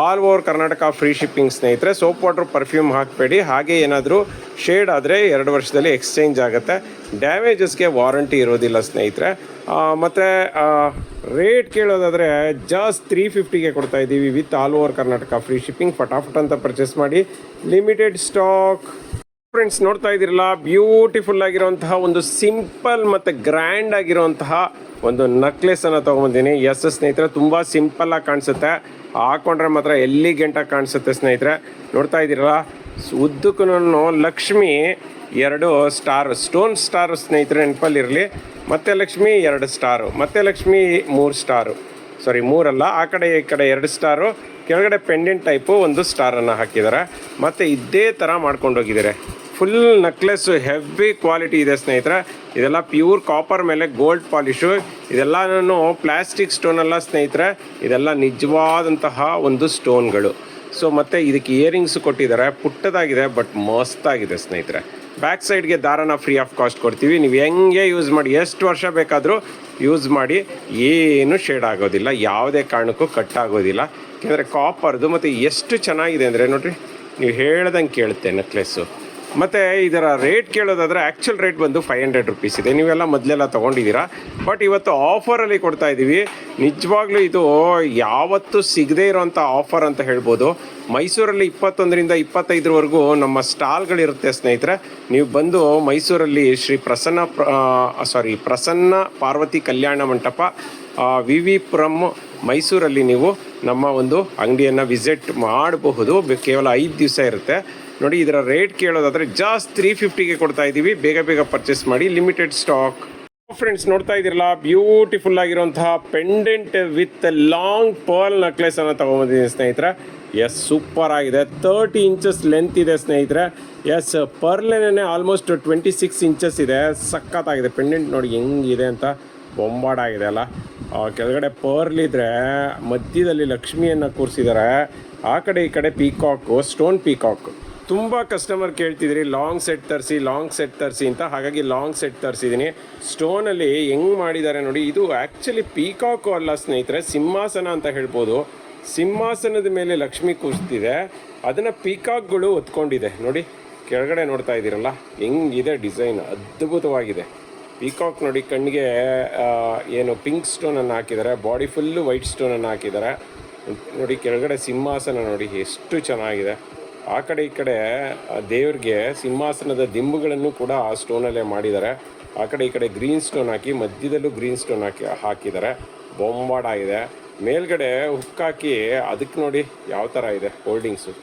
All over Karnataka free shipping ಸ್ನೇಹಿತರೆ. ಸೋಪ್ ವಾಟರ್ ಪರ್ಫ್ಯೂಮ್ ಹಾಕಬೇಡಿ. ಹಾಗೆ ಏನಾದರೂ ಶೇಡ್ ಆದರೆ 2 ವರ್ಷದಲ್ಲಿ ಎಕ್ಸ್ಚೇಂಜ್ ಆಗುತ್ತೆ. ಡ್ಯಾಮೇಜಸ್ಗೆ ವಾರಂಟಿ ಇರೋದಿಲ್ಲ ಸ್ನೇಹಿತರೆ. ಮತ್ತು ರೇಟ್ ಕೇಳೋದಾದರೆ ಜಸ್ಟ್ 350ಗೆ ಕೊಡ್ತಾ ಇದ್ದೀವಿ with all over Karnataka free shipping. ಫಟಾಫಟ್ ಅಂತ ಪರ್ಚೇಸ್ ಮಾಡಿ, ಲಿಮಿಟೆಡ್ ಸ್ಟಾಕ್. ಫ್ರೆಂಡ್ಸ್, ನೋಡ್ತಾ ಇದ್ದೀರಲ್ಲ, ಬ್ಯೂಟಿಫುಲ್ ಆಗಿರುವಂತಹ ಒಂದು ಸಿಂಪಲ್ ಮತ್ತು ಗ್ರ್ಯಾಂಡ್ ಆಗಿರುವಂತಹ ಒಂದು ನೆಕ್ಲೆಸನ್ನು ತೊಗೊಂಬಂದಿನಿ. ಎಸ್ ಸ್ನೇಹಿತರೆ, ತುಂಬ ಸಿಂಪಲ್ಲಾಗಿ ಕಾಣಿಸುತ್ತೆ. ಹಾಕೊಂಡ್ರೆ ಮಾತ್ರ ಎಲ್ಲಿಗೆಂಟಾಗಿ ಕಾಣಿಸುತ್ತೆ ಸ್ನೇಹಿತರೆ. ನೋಡ್ತಾ ಇದ್ದೀರಲ್ಲ, ಉದ್ದಕ್ಕೂ ಲಕ್ಷ್ಮಿ 2 ಸ್ಟಾರ್, ಸ್ಟೋನ್ ಸ್ಟಾರ್ ಸ್ನೇಹಿತರೆ ನೆನಪಲ್ಲಿರಲಿ. ಮತ್ತೆ ಲಕ್ಷ್ಮಿ 2 ಸ್ಟಾರು, ಮತ್ತೆ ಲಕ್ಷ್ಮಿ 3 ಸ್ಟಾರು, ಸಾರಿ 3 ಅಲ್ಲ, ಆ ಕಡೆ ಈ ಕಡೆ 2 ಸ್ಟಾರು, ಕೆಳಗಡೆ ಪೆಂಡೆಂಟ್ ಟೈಪು 1 ಸ್ಟಾರನ್ನು ಹಾಕಿದ್ದಾರೆ. ಮತ್ತು ಇದೇ ಥರ ಮಾಡ್ಕೊಂಡೋಗಿದ್ದಾರೆ. ಫುಲ್ ನೆಕ್ಲೆಸ್ಸು ಹೆವಿ ಕ್ವಾಲಿಟಿ ಇದೆ ಸ್ನೇಹಿತರೆ. ಇದೆಲ್ಲ ಪ್ಯೂರ್ ಕಾಪರ್ ಮೇಲೆ ಗೋಲ್ಡ್ ಪಾಲಿಶು. ಇದೆಲ್ಲನೂ ಪ್ಲಾಸ್ಟಿಕ್ ಸ್ಟೋನಲ್ಲ ಸ್ನೇಹಿತರೆ, ಇದೆಲ್ಲ ನಿಜವಾದಂತಹ ಒಂದು ಸ್ಟೋನ್ಗಳು. ಸೊ ಮತ್ತು ಇದಕ್ಕೆ ಇಯರಿಂಗ್ಸು ಕೊಟ್ಟಿದ್ದಾರೆ. ಪುಟ್ಟದಾಗಿದೆ ಬಟ್ ಮಸ್ತಾಗಿದೆ ಸ್ನೇಹಿತರೆ. ಬ್ಯಾಕ್ ಸೈಡ್ಗೆ ದಾರನ ಫ್ರೀ ಆಫ್ ಕಾಸ್ಟ್ ಕೊಡ್ತೀವಿ. ನೀವು ಹೆಂಗೆ ಯೂಸ್ ಮಾಡಿ, ಎಷ್ಟು ವರ್ಷ ಬೇಕಾದರೂ ಯೂಸ್ ಮಾಡಿ, ಏನು ಶೇಡ್ ಆಗೋದಿಲ್ಲ, ಯಾವುದೇ ಕಾರಣಕ್ಕೂ ಕಟ್ ಆಗೋದಿಲ್ಲ. ಯಾಕೆಂದರೆ ಕಾಪರ್ದು. ಮತ್ತು ಎಷ್ಟು ಚೆನ್ನಾಗಿದೆ ಅಂದರೆ ನೋಡಿರಿ, ನೀವು ಹೇಳ್ದಂಗೆ ಕೇಳುತ್ತೆ ನೆಕ್ಲೆಸ್ಸು. ಮತ್ತು ಇದರ ರೇಟ್ ಕೇಳೋದಾದರೆ ಆ್ಯಕ್ಚುಲ್ ರೇಟ್ ಬಂದು 500 ರುಪೀಸ್ ಇದೆ. ನೀವೆಲ್ಲ ಮೊದಲೆಲ್ಲ ತೊಗೊಂಡಿದ್ದೀರಾ, ಬಟ್ ಇವತ್ತು ಆಫರಲ್ಲಿ ಕೊಡ್ತಾ ಇದ್ದೀವಿ. ನಿಜವಾಗ್ಲೂ ಇದು ಯಾವತ್ತೂ ಸಿಗದೇ ಇರೋವಂಥ ಆಫರ್ ಅಂತ ಹೇಳ್ಬೋದು. ಮೈಸೂರಲ್ಲಿ 21ರಿಂದ 25ರವರೆಗೂ ನಮ್ಮ ಸ್ಟಾಲ್ಗಳಿರುತ್ತೆ ಸ್ನೇಹಿತರೆ. ನೀವು ಬಂದು ಮೈಸೂರಲ್ಲಿ ಶ್ರೀ ಪ್ರಸನ್ನ ಪಾರ್ವತಿ ಕಲ್ಯಾಣ ಮಂಟಪ, ವಿ ವಿ ಪುರಂ ಮೈಸೂರಲ್ಲಿ ನೀವು ನಮ್ಮ ಒಂದು ಅಂಗಡಿಯನ್ನು ವಿಸಿಟ್ ಮಾಡಬಹುದು. ಕೇವಲ 5 ದಿವಸ ಇರುತ್ತೆ. ನೋಡಿ, ಇದರ ರೇಟ್ ಕೇಳೋದಾದರೆ ಜಸ್ಟ್ 350ಗೆ ಕೊಡ್ತಾ ಇದ್ದೀವಿ. ಬೇಗ ಬೇಗ ಪರ್ಚೇಸ್ ಮಾಡಿ, ಲಿಮಿಟೆಡ್ ಸ್ಟಾಕ್. ಫ್ರೆಂಡ್ಸ್, ನೋಡ್ತಾ ಇದ್ದೀರಲ್ಲ, ಬ್ಯೂಟಿಫುಲ್ ಆಗಿರುವಂತಹ pendant with long pearl necklace ಅನ್ನು ತಗೊಂಬಂದಿದ್ದೀನಿ ಸ್ನೇಹಿತರೆ. ಎಸ್, ಸೂಪರ್ ಆಗಿದೆ. 30 ಇಂಚಸ್ ಲೆಂತ್ ಇದೆ ಸ್ನೇಹಿತರೆ. ಎಸ್, ಪರ್ಲೇನೇ ಆಲ್ಮೋಸ್ಟ್ 26 ಇಂಚಸ್ ಇದೆ. ಸಖತ್ತಾಗಿದೆ. ಪೆಂಡೆಂಟ್ ನೋಡಿ ಹೆಂಗಿದೆ ಅಂತ, ಬೊಂಬಾಡಾಗಿದೆ ಅಲ್ಲ. ಕೆಳಗಡೆ ಪರ್ಲ್ ಇದ್ರೆ ಮಧ್ಯದಲ್ಲಿ ಲಕ್ಷ್ಮಿಯನ್ನು ಕೂರಿಸಿದ್ದಾರೆ. ಆ ಕಡೆ ಈ ಕಡೆ ಪೀಕಾಕು, ಸ್ಟೋನ್ ಪೀಕಾಕ್. ತುಂಬ ಕಸ್ಟಮರ್ ಕೇಳ್ತಿದ್ರಿ ಲಾಂಗ್ ಸೆಟ್ ತರಿಸಿ ಅಂತ. ಹಾಗಾಗಿ ಲಾಂಗ್ ಸೆಟ್ ತರಿಸಿದ್ದೀನಿ. ಸ್ಟೋನಲ್ಲಿ ಹೆಂಗೆ ಮಾಡಿದ್ದಾರೆ ನೋಡಿ. ಇದು ಆ್ಯಕ್ಚುಲಿ ಪೀಕಾಕು ಅಲ್ಲ ಸ್ನೇಹಿತರೆ, ಸಿಂಹಾಸನ ಅಂತ ಹೇಳ್ಬೋದು. ಸಿಂಹಾಸನದ ಮೇಲೆ ಲಕ್ಷ್ಮಿ ಕೂರಿಸ್ತಿದೆ, ಅದನ್ನು ಪೀಕಾಕ್ಗಳು ಹೊತ್ಕೊಂಡಿದೆ. ನೋಡಿ, ಕೆಳಗಡೆ ನೋಡ್ತಾ ಇದ್ದೀರಲ್ಲ ಹೆಂಗಿದೆ ಡಿಸೈನ್, ಅದ್ಭುತವಾಗಿದೆ. ಪೀಕಾಕ್ ನೋಡಿ, ಕಣ್ಣಿಗೆ ಏನು ಪಿಂಕ್ ಸ್ಟೋನನ್ನು ಹಾಕಿದ್ದಾರೆ, ಬಾಡಿ ಫುಲ್ಲು ವೈಟ್ ಸ್ಟೋನನ್ನು ಹಾಕಿದ್ದಾರೆ. ನೋಡಿ, ಕೆಳಗಡೆ ಸಿಂಹಾಸನ ನೋಡಿ ಎಷ್ಟು ಚೆನ್ನಾಗಿದೆ. ಆ ಕಡೆ ಈ ಕಡೆ ದೇವ್ರಿಗೆ ಸಿಂಹಾಸನದ ದಿಂಬುಗಳನ್ನು ಕೂಡ ಆ ಸ್ಟೋನಲ್ಲೇ ಮಾಡಿದ್ದಾರೆ. ಆ ಕಡೆ ಈ ಕಡೆ ಗ್ರೀನ್ ಸ್ಟೋನ್ ಹಾಕಿ, ಮಧ್ಯದಲ್ಲೂ ಗ್ರೀನ್ ಸ್ಟೋನ್ ಹಾಕಿದ್ದಾರೆ. ಬೊಂಬಾಡಾಗಿದೆ. ಮೇಲ್ಗಡೆ ಹುಕ್ಕಾಕಿ ಅದಕ್ಕೆ ನೋಡಿ ಯಾವ ಥರ ಇದೆ ಹೋಲ್ಡಿಂಗ್ಸು.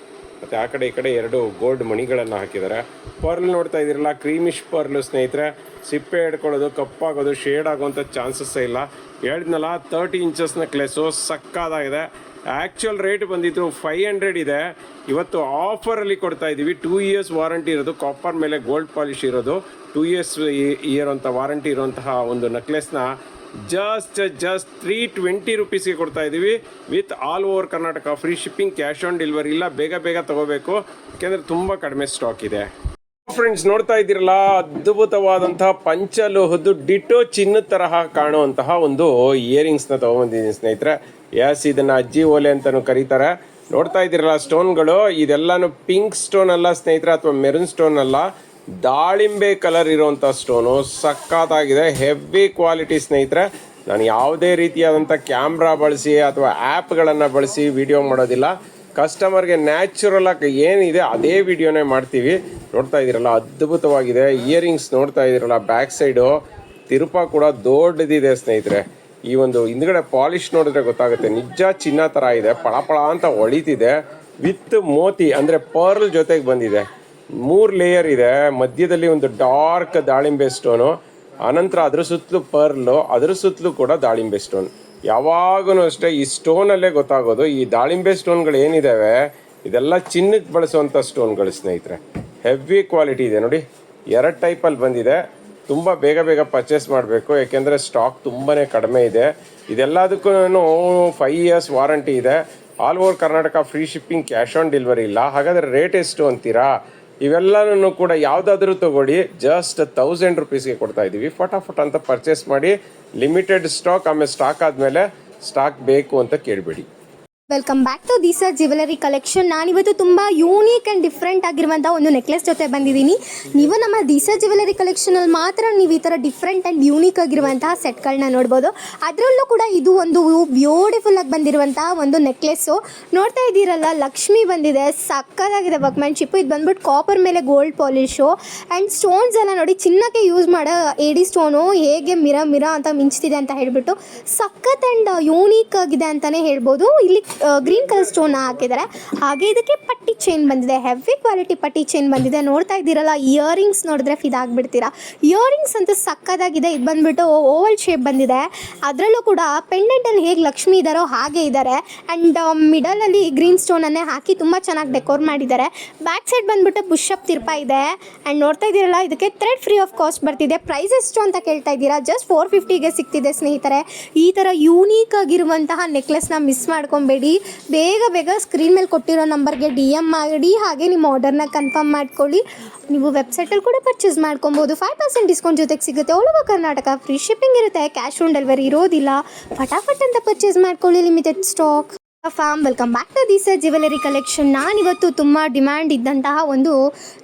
ಮತ್ತು ಆ ಕಡೆ ಈ ಕಡೆ 2 ಗೋಲ್ಡ್ ಮಣಿಗಳನ್ನು ಹಾಕಿದ್ದಾರೆ. ಪರ್ಲ್ ನೋಡ್ತಾ ಇದ್ದೀರಲ್ಲ, ಕ್ರೀಮಿಶ್ ಪರ್ಲು ಸ್ನೇಹಿತರೆ. ಸಿಪ್ಪೆ ಹಿಡ್ಕೊಳ್ಳೋದು, ಕಪ್ಪಾಗೋದು, ಶೇಡ್ ಆಗೋವಂಥ ಚಾನ್ಸಸ್ಸೇ ಇಲ್ಲ. ಹೇಳಿದ್ನಲ್ಲ, 30 ಇಂಚಸ್ ನೆಕ್ಲೆಸ್ಸು ಸಕ್ಕತ್ತಾಗಿದೆ. ಆ್ಯಕ್ಚುಯಲ್ ರೇಟ್ ಬಂದಿತ್ತು 500 ಇದೆ. ಇವತ್ತು ಆಫರಲ್ಲಿ ಕೊಡ್ತಾ ಇದ್ದೀವಿ. 2 ಇಯರ್ಸ್ ವಾರಂಟಿ ಇರೋದು, ಕಾಪರ್ ಮೇಲೆ ಗೋಲ್ಡ್ ಪಾಲಿಶ್ ಇರೋದು, 2 ಇಯರ್ ಅಂತ ವಾರಂಟಿ ಇರುವಂತಹ ಒಂದು ನೆಕ್ಲೆಸ್ನ ಜಸ್ಟ್ 320 ರುಪೀಸ್ಗೆ ಕೊಡ್ತಾ ಇದ್ದೀವಿ. With all over Karnataka free shipping, cash on delivery ಇಲ್ಲ. ಬೇಗ ಬೇಗ ತೊಗೋಬೇಕು, ಯಾಕೆಂದರೆ ತುಂಬ ಕಡಿಮೆ ಸ್ಟಾಕ್ ಇದೆ. ಫ್ರೆಂಡ್ಸ್, ನೋಡ್ತಾ ಇದ್ದೀರಲ್ಲ, ಅದ್ಭುತವಾದಂತಹ ಪಂಚಲೋಹದ್ದು ಡಿಟೋ ಚಿನ್ನದ ತರಹ ಕಾಣುವಂತಹ ಒಂದು ಇಯರಿಂಗ್ಸ್ನ ತೊಗೊಂಬಂದಿದ್ದೀನಿ ಸ್ನೇಹಿತರೆ. ಎಸ್, ಇದನ್ನು ಅಜ್ಜಿ ಓಲೆ ಅಂತಲೂ ಕರೀತಾರೆ. ನೋಡ್ತಾ ಇದ್ದೀರಲ್ಲ ಸ್ಟೋನ್ಗಳು, ಇದೆಲ್ಲನೂ ಪಿಂಕ್ ಸ್ಟೋನ್ ಅಲ್ಲ ಸ್ನೇಹಿತರೆ, ಅಥವಾ ಮೆರೂನ್ ಸ್ಟೋನ್ ಅಲ್ಲ, ದಾಳಿಂಬೆ ಕಲರ್ ಇರುವಂಥ ಸ್ಟೋನು. ಸಖತ್ತಾಗಿದೆ, ಹೆವಿ ಕ್ವಾಲಿಟಿ ಸ್ನೇಹಿತರೆ. ನಾನು ಯಾವುದೇ ರೀತಿಯಾದಂಥ ಕ್ಯಾಮ್ರಾ ಬಳಸಿ ಅಥವಾ ಆ್ಯಪ್ಗಳನ್ನು ಬಳಸಿ ವಿಡಿಯೋ ಮಾಡೋದಿಲ್ಲ. ಕಸ್ಟಮರ್ಗೆ ನ್ಯಾಚುರಲ್ ಆಗಿ ಏನಿದೆ ಅದೇ ವಿಡಿಯೋನೇ ಮಾಡ್ತೀವಿ. ನೋಡ್ತಾ ಇದ್ದೀರಲ್ಲ, ಅದ್ಭುತವಾಗಿದೆ. ಇಯರಿಂಗ್ಸ್ ನೋಡ್ತಾ ಇದ್ದೀರಲ್ಲ, ಬ್ಯಾಕ್ ಸೈಡು ತಿರುಪ ಕೂಡ ದೊಡ್ಡದಿದೆ ಸ್ನೇಹಿತರೆ. ಈ ಒಂದು ಹಿಂದ್ಗಡೆ ಪಾಲಿಶ್ ನೋಡಿದ್ರೆ ಗೊತ್ತಾಗುತ್ತೆ, ನಿಜ ಚಿನ್ನ ಥರ ಇದೆ, ಪಳಪಳ ಅಂತ ಹೊಳಿತಿದೆ. ವಿತ್ ಮೋತಿ ಅಂದರೆ ಪರ್ಲ್ ಜೊತೆಗೆ ಬಂದಿದೆ. 3 ಲೇಯರ್ ಇದೆ. ಮಧ್ಯದಲ್ಲಿ ಒಂದು ಡಾರ್ಕ್ ದಾಳಿಂಬೆ ಸ್ಟೋನು, ಆನಂತರ ಅದ್ರ ಸುತ್ತಲೂ ಪರ್ಲು, ಅದ್ರ ಸುತ್ತಲೂ ಕೂಡ ದಾಳಿಂಬೆ ಸ್ಟೋನ್. ಯಾವಾಗೂ ಅಷ್ಟೇ ಈ ಸ್ಟೋನಲ್ಲೇ ಗೊತ್ತಾಗೋದು ಈ ದಾಳಿಂಬೆ ಸ್ಟೋನ್ಗಳು ಏನಿದ್ದಾವೆ ಇದೆಲ್ಲ ಚಿನ್ನಕ್ಕೆ ಬಳಸುವಂಥ ಸ್ಟೋನ್ಗಳು ಸ್ನೇಹಿತರೆ. ಹೆವಿ ಕ್ವಾಲಿಟಿ ಇದೆ ನೋಡಿ. 2 ಟೈಪಲ್ಲಿ ಬಂದಿದೆ. ತುಂಬ ಬೇಗ ಬೇಗ ಪರ್ಚೇಸ್ ಮಾಡಬೇಕು, ಯಾಕೆಂದರೆ ಸ್ಟಾಕ್ ತುಂಬಾ ಕಡಿಮೆ ಇದೆ. ಇದೆಲ್ಲದಕ್ಕೂ 5 ಇಯರ್ಸ್ ವಾರಂಟಿ ಇದೆ. All over Karnataka free shipping, cash on delivery ಇಲ್ಲ. ಹಾಗಾದರೆ ರೇಟ್ ಎಷ್ಟು ಅಂತೀರಾ? ಇವೆಲ್ಲನೂ ಕೂಡ ಯಾವುದಾದ್ರೂ ತೊಗೊಳ್ಳಿ, ಜಸ್ಟ್ 1000 ರುಪೀಸ್ಗೆ ಕೊಡ್ತಾ ಇದ್ದೀವಿ. ಫಟಾಫಟ್ ಅಂತ ಪರ್ಚೇಸ್ ಮಾಡಿ, ಲಿಮಿಟೆಡ್ ಸ್ಟಾಕ್. ಆಮೇಲೆ ಸ್ಟಾಕ್ ಆದಮೇಲೆ ಸ್ಟಾಕ್ ಬೇಕು ಅಂತ ಕೇಳಬೇಡಿ.
Welcome back to ದಿಸಾ jewellery collection. ನಾನಿವತ್ತು ತುಂಬ ಯೂನಿಕ್ ಆ್ಯಂಡ್ ಡಿಫ್ರೆಂಟ್ ಆಗಿರುವಂಥ ಒಂದು ನೆಕ್ಲೆಸ್ ಜೊತೆ ಬಂದಿದ್ದೀನಿ. ನೀವು ನಮ್ಮ ದಿಸಾ ಜ್ಯುವೆಲರಿ ಕಲೆಕ್ಷನಲ್ಲಿ ಮಾತ್ರ ನೀವು ಈ ಥರ ಡಿಫ್ರೆಂಟ್ ಆ್ಯಂಡ್ ಯೂನಿಕ್ ಆಗಿರುವಂತಹ ಸೆಟ್ಗಳನ್ನ ನೋಡ್ಬೋದು. ಅದರಲ್ಲೂ ಕೂಡ ಇದು ಒಂದು ಬ್ಯೂಟಿಫುಲ್ ಆಗಿ ಬಂದಿರುವಂತಹ ಒಂದು ನೆಕ್ಲೆಸ್ಸು. ನೋಡ್ತಾ ಇದ್ದೀರಲ್ಲ, ಲಕ್ಷ್ಮಿ ಬಂದಿದೆ, ಸಕ್ಕತ್ತಾಗಿದೆ ವರ್ಕ್ಮ್ಯಾನ್ಶಿಪ್ಪು. ಇದು ಬಂದ್ಬಿಟ್ಟು ಕಾಪರ್ ಮೇಲೆ ಗೋಲ್ಡ್ ಪಾಲಿಶು ಆ್ಯಂಡ್ ಸ್ಟೋನ್ಸ್ ಎಲ್ಲ ನೋಡಿ, ಚಿನ್ನಕ್ಕೆ ಯೂಸ್ ಮಾಡೋ ಏಡಿ ಸ್ಟೋನು ಹೇಗೆ ಮಿರ ಅಂತ ಮಿಂಚ್ತಿದೆ ಅಂತ ಹೇಳಿಬಿಟ್ಟು ಸಖತ್ ಆ್ಯಂಡ್ ಯೂನಿಕ್ ಆಗಿದೆ ಅಂತಲೇ ಹೇಳ್ಬೋದು. ಇಲ್ಲಿ ಗ್ರೀನ್ ಕಲರ್ ಸ್ಟೋನ್ ಹಾಕಿದ್ದಾರೆ. ಹಾಗೆ ಇದಕ್ಕೆ ಪಟ್ಟಿ ಚೈನ್ ಬಂದಿದೆ, ಹೆವಿ ಕ್ವಾಲಿಟಿ ಪಟ್ಟಿ ಚೈನ್ ಬಂದಿದೆ. ನೋಡ್ತಾ ಇದ್ದೀರಲ್ಲ, ಇಯರಿಂಗ್ಸ್ ನೋಡಿದ್ರೆ ಫಿದಾಗ್ಬಿಡ್ತೀರಾ. ಇಯರಿಂಗ್ಸ್ ಅಂತೂ ಸಕ್ಕತ್ತಾಗಿದೆ. ಇದು ಬಂದ್ಬಿಟ್ಟು ಓವಲ್ ಶೇಪ್ ಬಂದಿದೆ. ಅದರಲ್ಲೂ ಕೂಡ ಪೆಂಡೆಂಟಲ್ಲಿ ಹೇಗೆ ಲಕ್ಷ್ಮಿ ಇದ್ದಾರೋ ಹಾಗೆ ಇದ್ದಾರೆ. ಆ್ಯಂಡ್ ಮಿಡಲಲ್ಲಿ ಗ್ರೀನ್ ಸ್ಟೋನನ್ನೇ ಹಾಕಿ ತುಂಬ ಚೆನ್ನಾಗಿ ಡೆಕೋರ್ ಮಾಡಿದ್ದಾರೆ. ಬ್ಯಾಕ್ ಸೈಡ್ ಬಂದ್ಬಿಟ್ಟು ಬುಷಪ್ ತಿರ್ಪ ಇದೆ. ಆ್ಯಂಡ್ ನೋಡ್ತಾ ಇದ್ದೀರಲ್ಲ, ಇದಕ್ಕೆ ಥ್ರೆಡ್ ಫ್ರೀ ಆಫ್ ಕಾಸ್ಟ್ ಬರ್ತಿದೆ. ಪ್ರೈಸ್ ಎಷ್ಟು ಅಂತ ಕೇಳ್ತಾ ಇದ್ದೀರಾ? ಜಸ್ಟ್ 450ಗೆ ಸಿಗ್ತಿದೆ ಸ್ನೇಹಿತರೆ. ಈ ಥರ ಯೂನಿಕ್ ಆಗಿರುವಂತಹ ನೆಕ್ಲೆಸ್ನ ಮಿಸ್ ಮಾಡ್ಕೊಬೇಡಿ. ಬೇಗ ಬೇಗ ಸ್ಕ್ರೀನ್ ಮೇಲೆ ಕೊಟ್ಟಿರೋ ನಂಬರ್ಗೆ DM ಮಾಡಿ, ಹಾಗೆ ನಿಮ್ಮ ಆರ್ಡರ್ನ ಕನ್ಫರ್ಮ್ ಮಾಡ್ಕೊಳ್ಳಿ. ನೀವು ವೆಬ್ಸೈಟಲ್ಲಿ ಕೂಡ ಪರ್ಚೇಸ್ ಮಾಡ್ಕೊಬೋದು. 5% ಡಿಸ್ಕೌಂಟ್ ಜೊತೆಗೆ ಸಿಗುತ್ತೆ. All over Karnataka free shipping ಇರುತ್ತೆ, ಕ್ಯಾಶ್ ಆನ್ ಡೆಲಿವರಿ ಇರೋದಿಲ್ಲ. ಫಟಾಫಟ್ ಅಂತ ಪರ್ಚೇಸ್ ಮಾಡ್ಕೊಳ್ಳಿ, limited stock. Fam welcome back to this jewellery collection. ನಾನಿವತ್ತು ತುಂಬ ಡಿಮ್ಯಾಂಡ್ ಇದ್ದಂತಹ ಒಂದು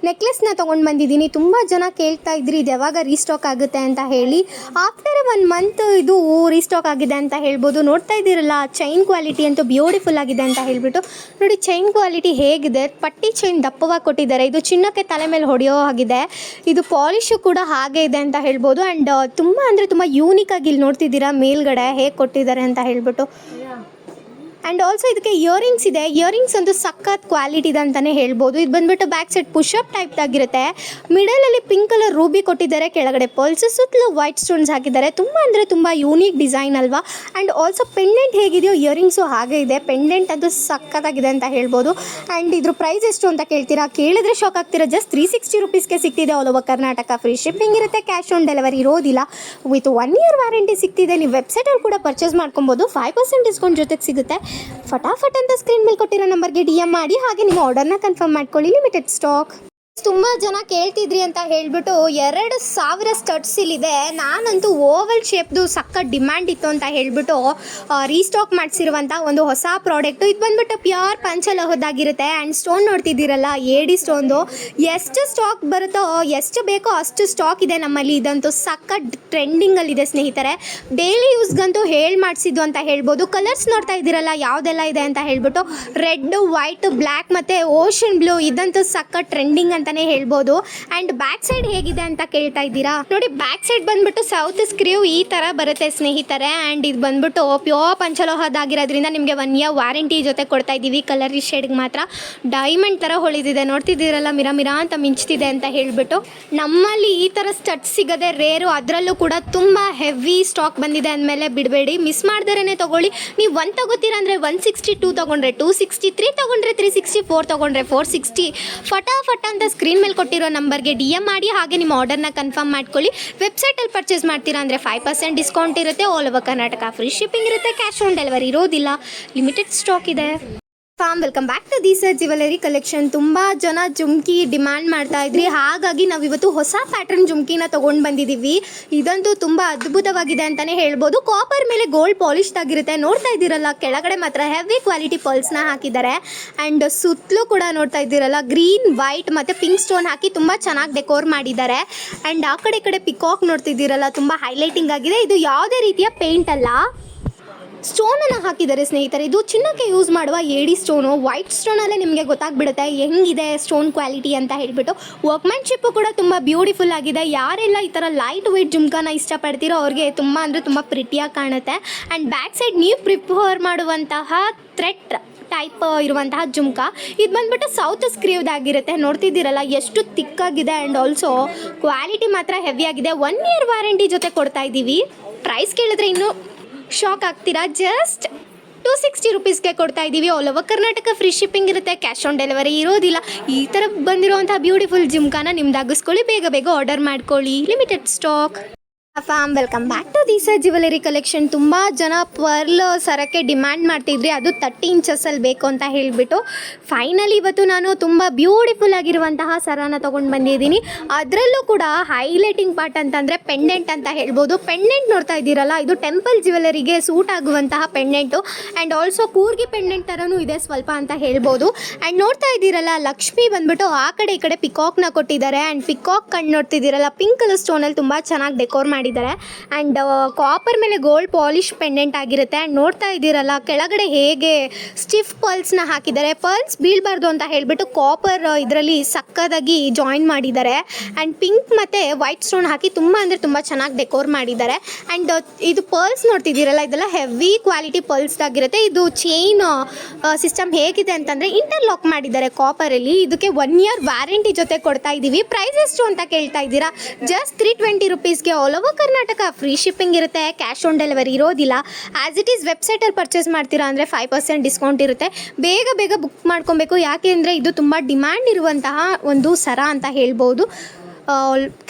ನೆಕ್ಲೆಸ್ನ ತೊಗೊಂಡು ಬಂದಿದ್ದೀನಿ. ತುಂಬ ಜನ ಕೇಳ್ತಾ ಇದ್ರಿ ಇದು ಯಾವಾಗ ರೀಸ್ಟಾಕ್ ಆಗುತ್ತೆ ಅಂತ ಹೇಳಿ. ಆಫ್ಟರ್ 1 ಮಂತ್ ಇದು ರೀಸ್ಟಾಕ್ ಆಗಿದೆ ಅಂತ ಹೇಳ್ಬೋದು. ನೋಡ್ತಾ ಇದ್ದೀರಲ್ಲ, ಚೈನ್ ಕ್ವಾಲಿಟಿ ಅಂತೂ ಬ್ಯೂಟಿಫುಲ್ ಆಗಿದೆ ಅಂತ ಹೇಳ್ಬಿಟ್ಟು. ನೋಡಿ ಚೈನ್ ಕ್ವಾಲಿಟಿ ಹೇಗಿದೆ, ಪಟ್ಟಿ ಚೈನ್ ದಪ್ಪವಾಗಿ ಕೊಟ್ಟಿದ್ದಾರೆ. ಇದು ಚಿನ್ನಕ್ಕೆ ತಲೆ ಮೇಲೆ ಹೊಡೆಯೋ ಆಗಿದೆ. ಇದು ಪಾಲಿಶು ಕೂಡ ಹಾಗೆ ಇದೆ ಅಂತ ಹೇಳ್ಬೋದು. ಆ್ಯಂಡ್ ತುಂಬ ಅಂದರೆ ತುಂಬ ಯೂನಿಕ್ ಆಗಿ ಇಲ್ಲಿ ನೋಡ್ತಿದ್ದೀರಾ ಮೇಲ್ಗಡೆ ಹೇಗೆ ಕೊಟ್ಟಿದ್ದಾರೆ ಅಂತ ಹೇಳ್ಬಿಟ್ಟು. ಆ್ಯಂಡ್ ಆಲ್ಸೋ ಇದಕ್ಕೆ ಇಯರಿಂಗ್ಸ್ ಇದೆ. ಇಯರಿಂಗ್ಸ್ ಒಂದು ಸಖತ್ ಕ್ವಾಲಿಟಿ ಇದೆ ಅಂತಲೇ ಹೇಳ್ಬೋದು. ಇದು ಬಂದುಬಿಟ್ಟು ಬ್ಯಾಕ್ ಸೈಡ್ ಪುಷಪ್ ಟೈಪ್ದಾಗಿರುತ್ತೆ. ಮಿಡಲಲ್ಲಿ ಪಿಂಕ್ ಕಲರ್ ರೂಬಿ ಕೊಟ್ಟಿದ್ದಾರೆ, ಕೆಳಗಡೆ ಪಲ್ಸ್, ಸುತ್ತಲೂ ವೈಟ್ ಸ್ಟೋನ್ಸ್ ಹಾಕಿದ್ದಾರೆ. ತುಂಬ ಅಂದರೆ ತುಂಬ ಯೂನಿಕ್ ಡಿಸೈನ್ ಅಲ್ವಾ. ಆ್ಯಂಡ್ ಆಲ್ಸೋ ಪೆಂಡೆಂಟ್ ಹೇಗಿದೆಯೋ ಇಯರಿಂಗ್ಸು ಹಾಗೆ ಇದೆ. ಪೆಂಡೆಂಟ್ ಅದು ಸಖತ್ತಾಗಿದೆ ಅಂತ ಹೇಳ್ಬೋದು. ಆ್ಯಂಡ್ ಇದ್ರ ಪ್ರೈಸ್ ಎಷ್ಟು ಅಂತ ಕೇಳ್ತೀರಾ, ಕೇಳಿದ್ರೆ ಶಾಕ್ ಆಗ್ತೀರಾ. ಜಸ್ಟ್ 360 ರುಪೀಸ್ಗೆ ಸಿಗ್ತಿದೆ. All over Karnataka free shipping ಇರುತ್ತೆ, ಕ್ಯಾಶ್ ಆನ್ ಡೆಲಿವರಿ ಇರೋದಿಲ್ಲ. ವಿತ್ 1 ಇಯರ್ ವ್ಯಾರಂಟಿ ಸಿಗ್ತಿದೆ. ನೀವು ವೆಬ್ಸೈಟಲ್ಲಿ ಕೂಡ ಪರ್ಚೇಸ್ ಮಾಡ್ಕೊಬೋದು. 5% ಡಿಸ್ಕೌಂಟ್ ಜೊತೆಗೆ ಸಿಗುತ್ತೆ. ಫಟಾಫಟ್ ಅಂತ ಸ್ಕ್ರೀನ್ ಮೇಲೆ ಕೊಟ್ಟಿರೋ ನಂಬರ್ಗೆ DM ಮಾಡಿ, ಹಾಗೆ ನಿಮ್ಮ ಆರ್ಡರ್ನ ಕನ್ಫರ್ಮ್ ಮಾಡ್ಕೊಳ್ಳಿ. Limited stock. ತುಂಬ ಜನ ಕೇಳ್ತಿದ್ರಿ ಅಂತ ಹೇಳ್ಬಿಟ್ಟು 2000 ಸ್ಟಡ್ಸ್ ಇಲ್ಲಿದೆ. ನಾನಂತೂ ಓವಲ್ ಶೇಪ್ದು ಸಖತ್ ಡಿಮ್ಯಾಂಡ್ ಇತ್ತು ಅಂತ ಹೇಳ್ಬಿಟ್ಟು ರೀಸ್ಟಾಕ್ ಮಾಡಿಸಿರುವಂಥ ಒಂದು ಹೊಸ ಪ್ರಾಡಕ್ಟು. ಇದು ಬಂದ್ಬಿಟ್ಟು ಪ್ಯೂರ್ ಪಂಚಲೋಹದ್ದಾಗಿರುತ್ತೆ. ಆ್ಯಂಡ್ ಸ್ಟೋನ್ ನೋಡ್ತಿದ್ದೀರಲ್ಲ, ಏಡಿ ಸ್ಟೋನ್ದು. ಎಷ್ಟು ಸ್ಟಾಕ್ ಬರುತ್ತೋ, ಎಷ್ಟು ಬೇಕೋ ಅಷ್ಟು ಸ್ಟಾಕ್ ಇದೆ ನಮ್ಮಲ್ಲಿ. ಇದಂತೂ ಸಖತ್ ಟ್ರೆಂಡಿಂಗಲ್ಲಿದೆ ಸ್ನೇಹಿತರೆ. ಡೈಲಿ ಯೂಸ್ಗಂತೂ ಮಾಡಿಸಿದ್ದು ಅಂತ ಹೇಳ್ಬೋದು. ಕಲರ್ಸ್ ನೋಡ್ತಾ ಇದ್ದೀರಲ್ಲ ಯಾವುದೆಲ್ಲ ಇದೆ ಅಂತ ಹೇಳ್ಬಿಟ್ಟು. ರೆಡ್, ವೈಟ್, ಬ್ಲ್ಯಾಕ್ ಮತ್ತು ಓಷನ್ ಬ್ಲೂ ಇದಂತೂ ಸಖತ್ ಟ್ರೆಂಡಿಂಗ್ ಅಂತ ಹೇಳ್ಬೋದು. ಅಂಡ್ ಬ್ಯಾಕ್ ಸೈಡ್ ಹೇಗಿದೆ ಅಂತ ಕೇಳ್ತಾ ಇದ್ದೀರಾ. ನೋಡಿ ಬ್ಯಾಕ್ ಸೈಡ್ ಬಂದ್ಬಿಟ್ಟು ಸೌತ್ ಸ್ಕ್ರೀವ್ ಈ ತರ ಬರುತ್ತೆ ಸ್ನೇಹಿತರೆ. ಅಂಡ್ ಇದು ಬಂದ್ಬಿಟ್ಟು ಪ್ಯೂರ್ ಪಂಚಲೋಹದಾಗಿರೋದ್ರಿಂದ ನಿಮಗೆ 1 ಇಯರ್ ವಾರಂಟಿ ಜೊತೆ ಕೊಡ್ತಾ ಇದ್ದೀವಿ. ಕಲರ್ ಶೇಡ್ಗೆ ಮಾತ್ರ ಡೈಮಂಡ್ ತರ ಹೊಳಿದಿದೆ. ನೋಡ್ತಿದ್ದೀರಲ್ಲ, ಮಿರಾ ಅಂತ ಮಿಂಚ್ತಿದೆ ಅಂತ ಹೇಳ್ಬಿಟ್ಟು. ನಮ್ಮಲ್ಲಿ ಈ ತರ ಸ್ಟಡ್ ಸಿಗದೆ ರೇರು. ಅದರಲ್ಲೂ ಕೂಡ ತುಂಬಾ ಹೆವಿ ಸ್ಟಾಕ್ ಬಂದಿದೆ ಅಂದಮೇಲೆ ಬಿಡಬೇಡಿ, ಮಿಸ್ ಮಾಡ್ದರೇನೆ ತಗೊಳ್ಳಿ. ನೀವು 1 ತಗೋತೀರಾ ಅಂದರೆ 162 ತಗೊಂಡ್ರೆ 263 ತಗೊಂಡ್ರೆ 364 ತಗೊಂಡ್ರೆ 460. ಫಟಾಫಟ್ ಅಂತ ಸ್ಕ್ರೀನ್ ಮೇಲೆ ಕೊಟ್ಟಿರೋ ನಂಬರ್ಗೆ DM ಮಾಡಿ, ಹಾಗೆ ನಿಮ್ಮ ಆರ್ಡರ್ನ ಕನ್ಫರ್ಮ್ ಮಾಡ್ಕೊಳ್ಳಿ. ವೆಬ್ಸೈಟಲ್ಲಿ ಪರ್ಚೇಸ್ ಮಾಡ್ತೀರಾ ಅಂದರೆ 5% ಡಿಸ್ಕೌಂಟ್ ಇರುತ್ತೆ. All over Karnataka free shipping ಇರುತ್ತೆ, ಕ್ಯಾಶ್ ಆನ್ ಡೆಲಿವರಿ ಇರೋದಿಲ್ಲ. ಲಿಮಿಟೆಡ್ ಸ್ಟಾಕ್ ಇದೆ. Fam welcome back to this jewellery collection. ತುಂಬ ಜನ ಜುಮ್ಕಿ ಡಿಮ್ಯಾಂಡ್ ಮಾಡ್ತಾ ಇದ್ರಿ, ಹಾಗಾಗಿ ನಾವು ಇವತ್ತು ಹೊಸ ಪ್ಯಾಟರ್ನ್ ಜುಮ್ಕಿನ ತೊಗೊಂಡು ಬಂದಿದ್ದೀವಿ. ಇದಂತೂ ತುಂಬ ಅದ್ಭುತವಾಗಿದೆ ಅಂತಲೇ ಹೇಳ್ಬೋದು. ಕಾಪರ್ ಮೇಲೆ ಗೋಲ್ಡ್ ಪಾಲಿಶ್ ಆಗಿರುತ್ತೆ. ನೋಡ್ತಾ ಇದ್ದೀರಲ್ಲ, ಕೆಳಗಡೆ ಮಾತ್ರ ಹೆವಿ ಕ್ವಾಲಿಟಿ ಪಲ್ಸ್ನ ಹಾಕಿದ್ದಾರೆ. ಆ್ಯಂಡ್ ಸುತ್ತಲೂ ಕೂಡ ನೋಡ್ತಾ ಇದ್ದೀರಲ್ಲ, ಗ್ರೀನ್, ವೈಟ್ ಮತ್ತು ಪಿಂಕ್ ಸ್ಟೋನ್ ಹಾಕಿ ತುಂಬ ಚೆನ್ನಾಗಿ ಡೆಕೋರ್ ಮಾಡಿದ್ದಾರೆ. ಆ್ಯಂಡ್ ಆ ಕಡೆ ಪಿಕಾಕ್ ನೋಡ್ತಿದ್ದೀರಲ್ಲ, ತುಂಬ ಹೈಲೈಟಿಂಗ್ ಆಗಿದೆ. ಇದು ಯಾವುದೇ ರೀತಿಯ ಪೇಂಟ್ ಅಲ್ಲ, ಸ್ಟೋನನ್ನು ಹಾಕಿದ್ದಾರೆ ಸ್ನೇಹಿತರೆ. ಇದು ಚಿನ್ನಕ್ಕೆ ಯೂಸ್ ಮಾಡುವ ಏಡಿ ಸ್ಟೋನು. ವೈಟ್ ಸ್ಟೋನಲ್ಲೇ ನಿಮಗೆ ಗೊತ್ತಾಗ್ಬಿಡುತ್ತೆ ಹೆಂಗಿದೆ ಸ್ಟೋನ್ ಕ್ವಾಲಿಟಿ ಅಂತ ಹೇಳ್ಬಿಟ್ಟು. ವರ್ಕ್ಮ್ಯಾನ್ಶಿಪ್ಪು ಕೂಡ ತುಂಬ ಬ್ಯೂಟಿಫುಲ್ ಆಗಿದೆ. ಯಾರೆಲ್ಲ ಈ ಥರ ಲೈಟ್ ವೆಯ್ಟ್ ಜುಮ್ಕಾನ ಇಷ್ಟಪಡ್ತೀರೋ ಅವ್ರಿಗೆ ತುಂಬ ಅಂದರೆ ತುಂಬ ಪ್ರಿಟಿಯಾಗಿ ಕಾಣುತ್ತೆ. ಆ್ಯಂಡ್ ಬ್ಯಾಕ್ ಸೈಡ್ ನೀವು ಪ್ರಿಫರ್ ಮಾಡುವಂತಹ ಥ್ರೆಡ್ ಟೈಪ್ ಇರುವಂತಹ ಜುಮ್ಕಾ. ಇದು ಬಂದ್ಬಿಟ್ಟು ಸೌತ್ ಸ್ಕ್ರೀವ್ದಾಗಿರುತ್ತೆ. ನೋಡ್ತಿದ್ದೀರಲ್ಲ ಎಷ್ಟು ತಿಕ್ಕಾಗಿದೆ. ಆ್ಯಂಡ್ ಆಲ್ಸೋ ಕ್ವಾಲಿಟಿ ಮಾತ್ರ ಹೆವಿ ಆಗಿದೆ. 1 ಇಯರ್ ವಾರಂಟಿ ಜೊತೆ ಕೊಡ್ತಾ ಇದ್ದೀವಿ. ಪ್ರೈಸ್ ಕೇಳಿದ್ರೆ ಇನ್ನೂ ಶಾಕ್ ಆಗ್ತೀರಾ. ಜಸ್ಟ್ 260 ರುಪೀಸ್ಗೆ ಕೊಡ್ತಾ ಇದ್ದೀವಿ. All over Karnataka free shipping ಇರುತ್ತೆ, ಕ್ಯಾಶ್ ಆನ್ ಡೆಲಿವರಿ ಇರೋದಿಲ್ಲ. ಈ ಥರ ಬಂದಿರುವಂಥ ಬ್ಯೂಟಿಫುಲ್ ಜುಮ್ಕಾನ ನಿಮ್ದಾಗಿಸ್ಕೊಳ್ಳಿ, ಬೇಗ ಆರ್ಡರ್ ಮಾಡ್ಕೊಳ್ಳಿ. Limited stock. Fam welcome back to this jewellery collection. ತುಂಬ ಜನ ಪರ್ಲ್ ಸರಕ್ಕೆ ಡಿಮ್ಯಾಂಡ್ ಮಾಡ್ತಿದ್ರಿ, ಅದು 30 ಇಂಚಸ್ಸಲ್ಲಿ ಬೇಕು ಅಂತ ಹೇಳಿಬಿಟ್ಟು. ಫೈನಲಿ ಇವತ್ತು ನಾನು ತುಂಬ ಬ್ಯೂಟಿಫುಲ್ ಆಗಿರುವಂತಹ ಸರನ ತೊಗೊಂಡು ಬಂದಿದ್ದೀನಿ. ಅದರಲ್ಲೂ ಕೂಡ ಹೈಲೈಟಿಂಗ್ ಪಾರ್ಟ್ ಅಂತಂದರೆ ಪೆಂಡೆಂಟ್ ಅಂತ ಹೇಳ್ಬೋದು. ಪೆಂಡೆಂಟ್ ನೋಡ್ತಾ ಇದ್ದೀರಲ್ಲ, ಇದು ಟೆಂಪಲ್ ಜ್ಯುವೆಲರಿಗೆ ಸೂಟ್ ಆಗುವಂತಹ ಪೆಂಡೆಂಟು. ಆ್ಯಂಡ್ ಆಲ್ಸೋ ಕೂರ್ಗಿ ಪೆಂಡೆಂಟ್ ಥರನೂ ಇದೆ ಸ್ವಲ್ಪ ಅಂತ ಹೇಳ್ಬೋದು. ಆ್ಯಂಡ್ ನೋಡ್ತಾ ಇದ್ದೀರಲ್ಲ, ಲಕ್ಷ್ಮಿ ಬಂದ್ಬಿಟ್ಟು ಆ ಕಡೆ ಈ ಕಡೆ ಪಿಕಾಕ್ನ ಕೊಟ್ಟಿದ್ದಾರೆ. ಆ್ಯಂಡ್ ಪಿಕಾಕ್ ಕಣ್ಣು ನೋಡ್ತಿದ್ದೀರಲ್ಲ, ಪಿಂಕ್ ಕಲರ್ ಸ್ಟೋನಲ್ಲಿ ತುಂಬ ಚೆನ್ನಾಗಿ ಡೆಕೋರ್ ಮಾಡಿದ್ದಾರೆ. ಆ್ಯಂಡ್ ಕಾಪರ್ ಮೇಲೆ ಗೋಲ್ಡ್ ಪಾಲಿಶ್ ಪೆಂಡೆಂಟ್ ಆಗಿರುತ್ತೆ. ಆ್ಯಂಡ್ ನೋಡ್ತಾ ಇದ್ದೀರಲ್ಲ, ಕೆಳಗಡೆ ಹೇಗೆ ಸ್ಟಿಫ್ ಪರ್ಲ್ಸ್ನ ಹಾಕಿದ್ದಾರೆ. ಪರ್ಲ್ಸ್ ಬೀಳಬಾರ್ದು ಅಂತ ಹೇಳ್ಬಿಟ್ಟು ಕಾಪರ್ ಇದರಲ್ಲಿ ಸಕ್ಕದಾಗಿ ಜಾಯಿನ್ ಮಾಡಿದ್ದಾರೆ. ಆ್ಯಂಡ್ ಪಿಂಕ್ ಮತ್ತು ವೈಟ್ ಸ್ಟೋನ್ ಹಾಕಿ ತುಂಬ ಅಂದರೆ ತುಂಬ ಚೆನ್ನಾಗಿ ಡೆಕೋರ್ ಮಾಡಿದ್ದಾರೆ. ಆ್ಯಂಡ್ ಇದು ಪರ್ಲ್ಸ್ ನೋಡ್ತಿದ್ದೀರಲ್ಲ, ಇದೆಲ್ಲ ಹೆವಿ ಕ್ವಾಲಿಟಿ ಪರ್ಲ್ಸ್ದಾಗಿರುತ್ತೆ. ಇದು ಚೈನ್ ಸಿಸ್ಟಮ್ ಹೇಗಿದೆ ಅಂತಂದರೆ ಇಂಟರ್ಲಾಕ್ ಮಾಡಿದ್ದಾರೆ ಕಾಪರಲ್ಲಿ. ಇದಕ್ಕೆ 1 ಇಯರ್ ವ್ಯಾರಂಟಿ ಜೊತೆ ಕೊಡ್ತಾ ಇದ್ದೀವಿ. ಪ್ರೈಸ್ ಎಷ್ಟು ಅಂತ ಕೇಳ್ತಾ ಇದ್ದೀರಾ. ಜಸ್ಟ್ 320 ರುಪೀಸ್ಗೆ all over Karnataka free shipping ಇರುತ್ತೆ, ಕ್ಯಾಶ್ ಆನ್ ಡೆಲಿವರಿ ಇರೋದಿಲ್ಲ. ಆ್ಯಸ್ ಇಟ್ ಈಸ್ ವೆಬ್ಸೈಟಲ್ಲಿ ಪರ್ಚೇಸ್ ಮಾಡ್ತೀರಾ ಅಂದರೆ 5% ಡಿಸ್ಕೌಂಟ್ ಇರುತ್ತೆ. ಬೇಗ ಬುಕ್ ಮಾಡ್ಕೊಬೇಕು, ಯಾಕೆ ಅಂದರೆ ಇದು ತುಂಬ ಡಿಮ್ಯಾಂಡ್ ಇರುವಂತಹ ಒಂದು ಸರ ಅಂತ ಹೇಳ್ಬೋದು.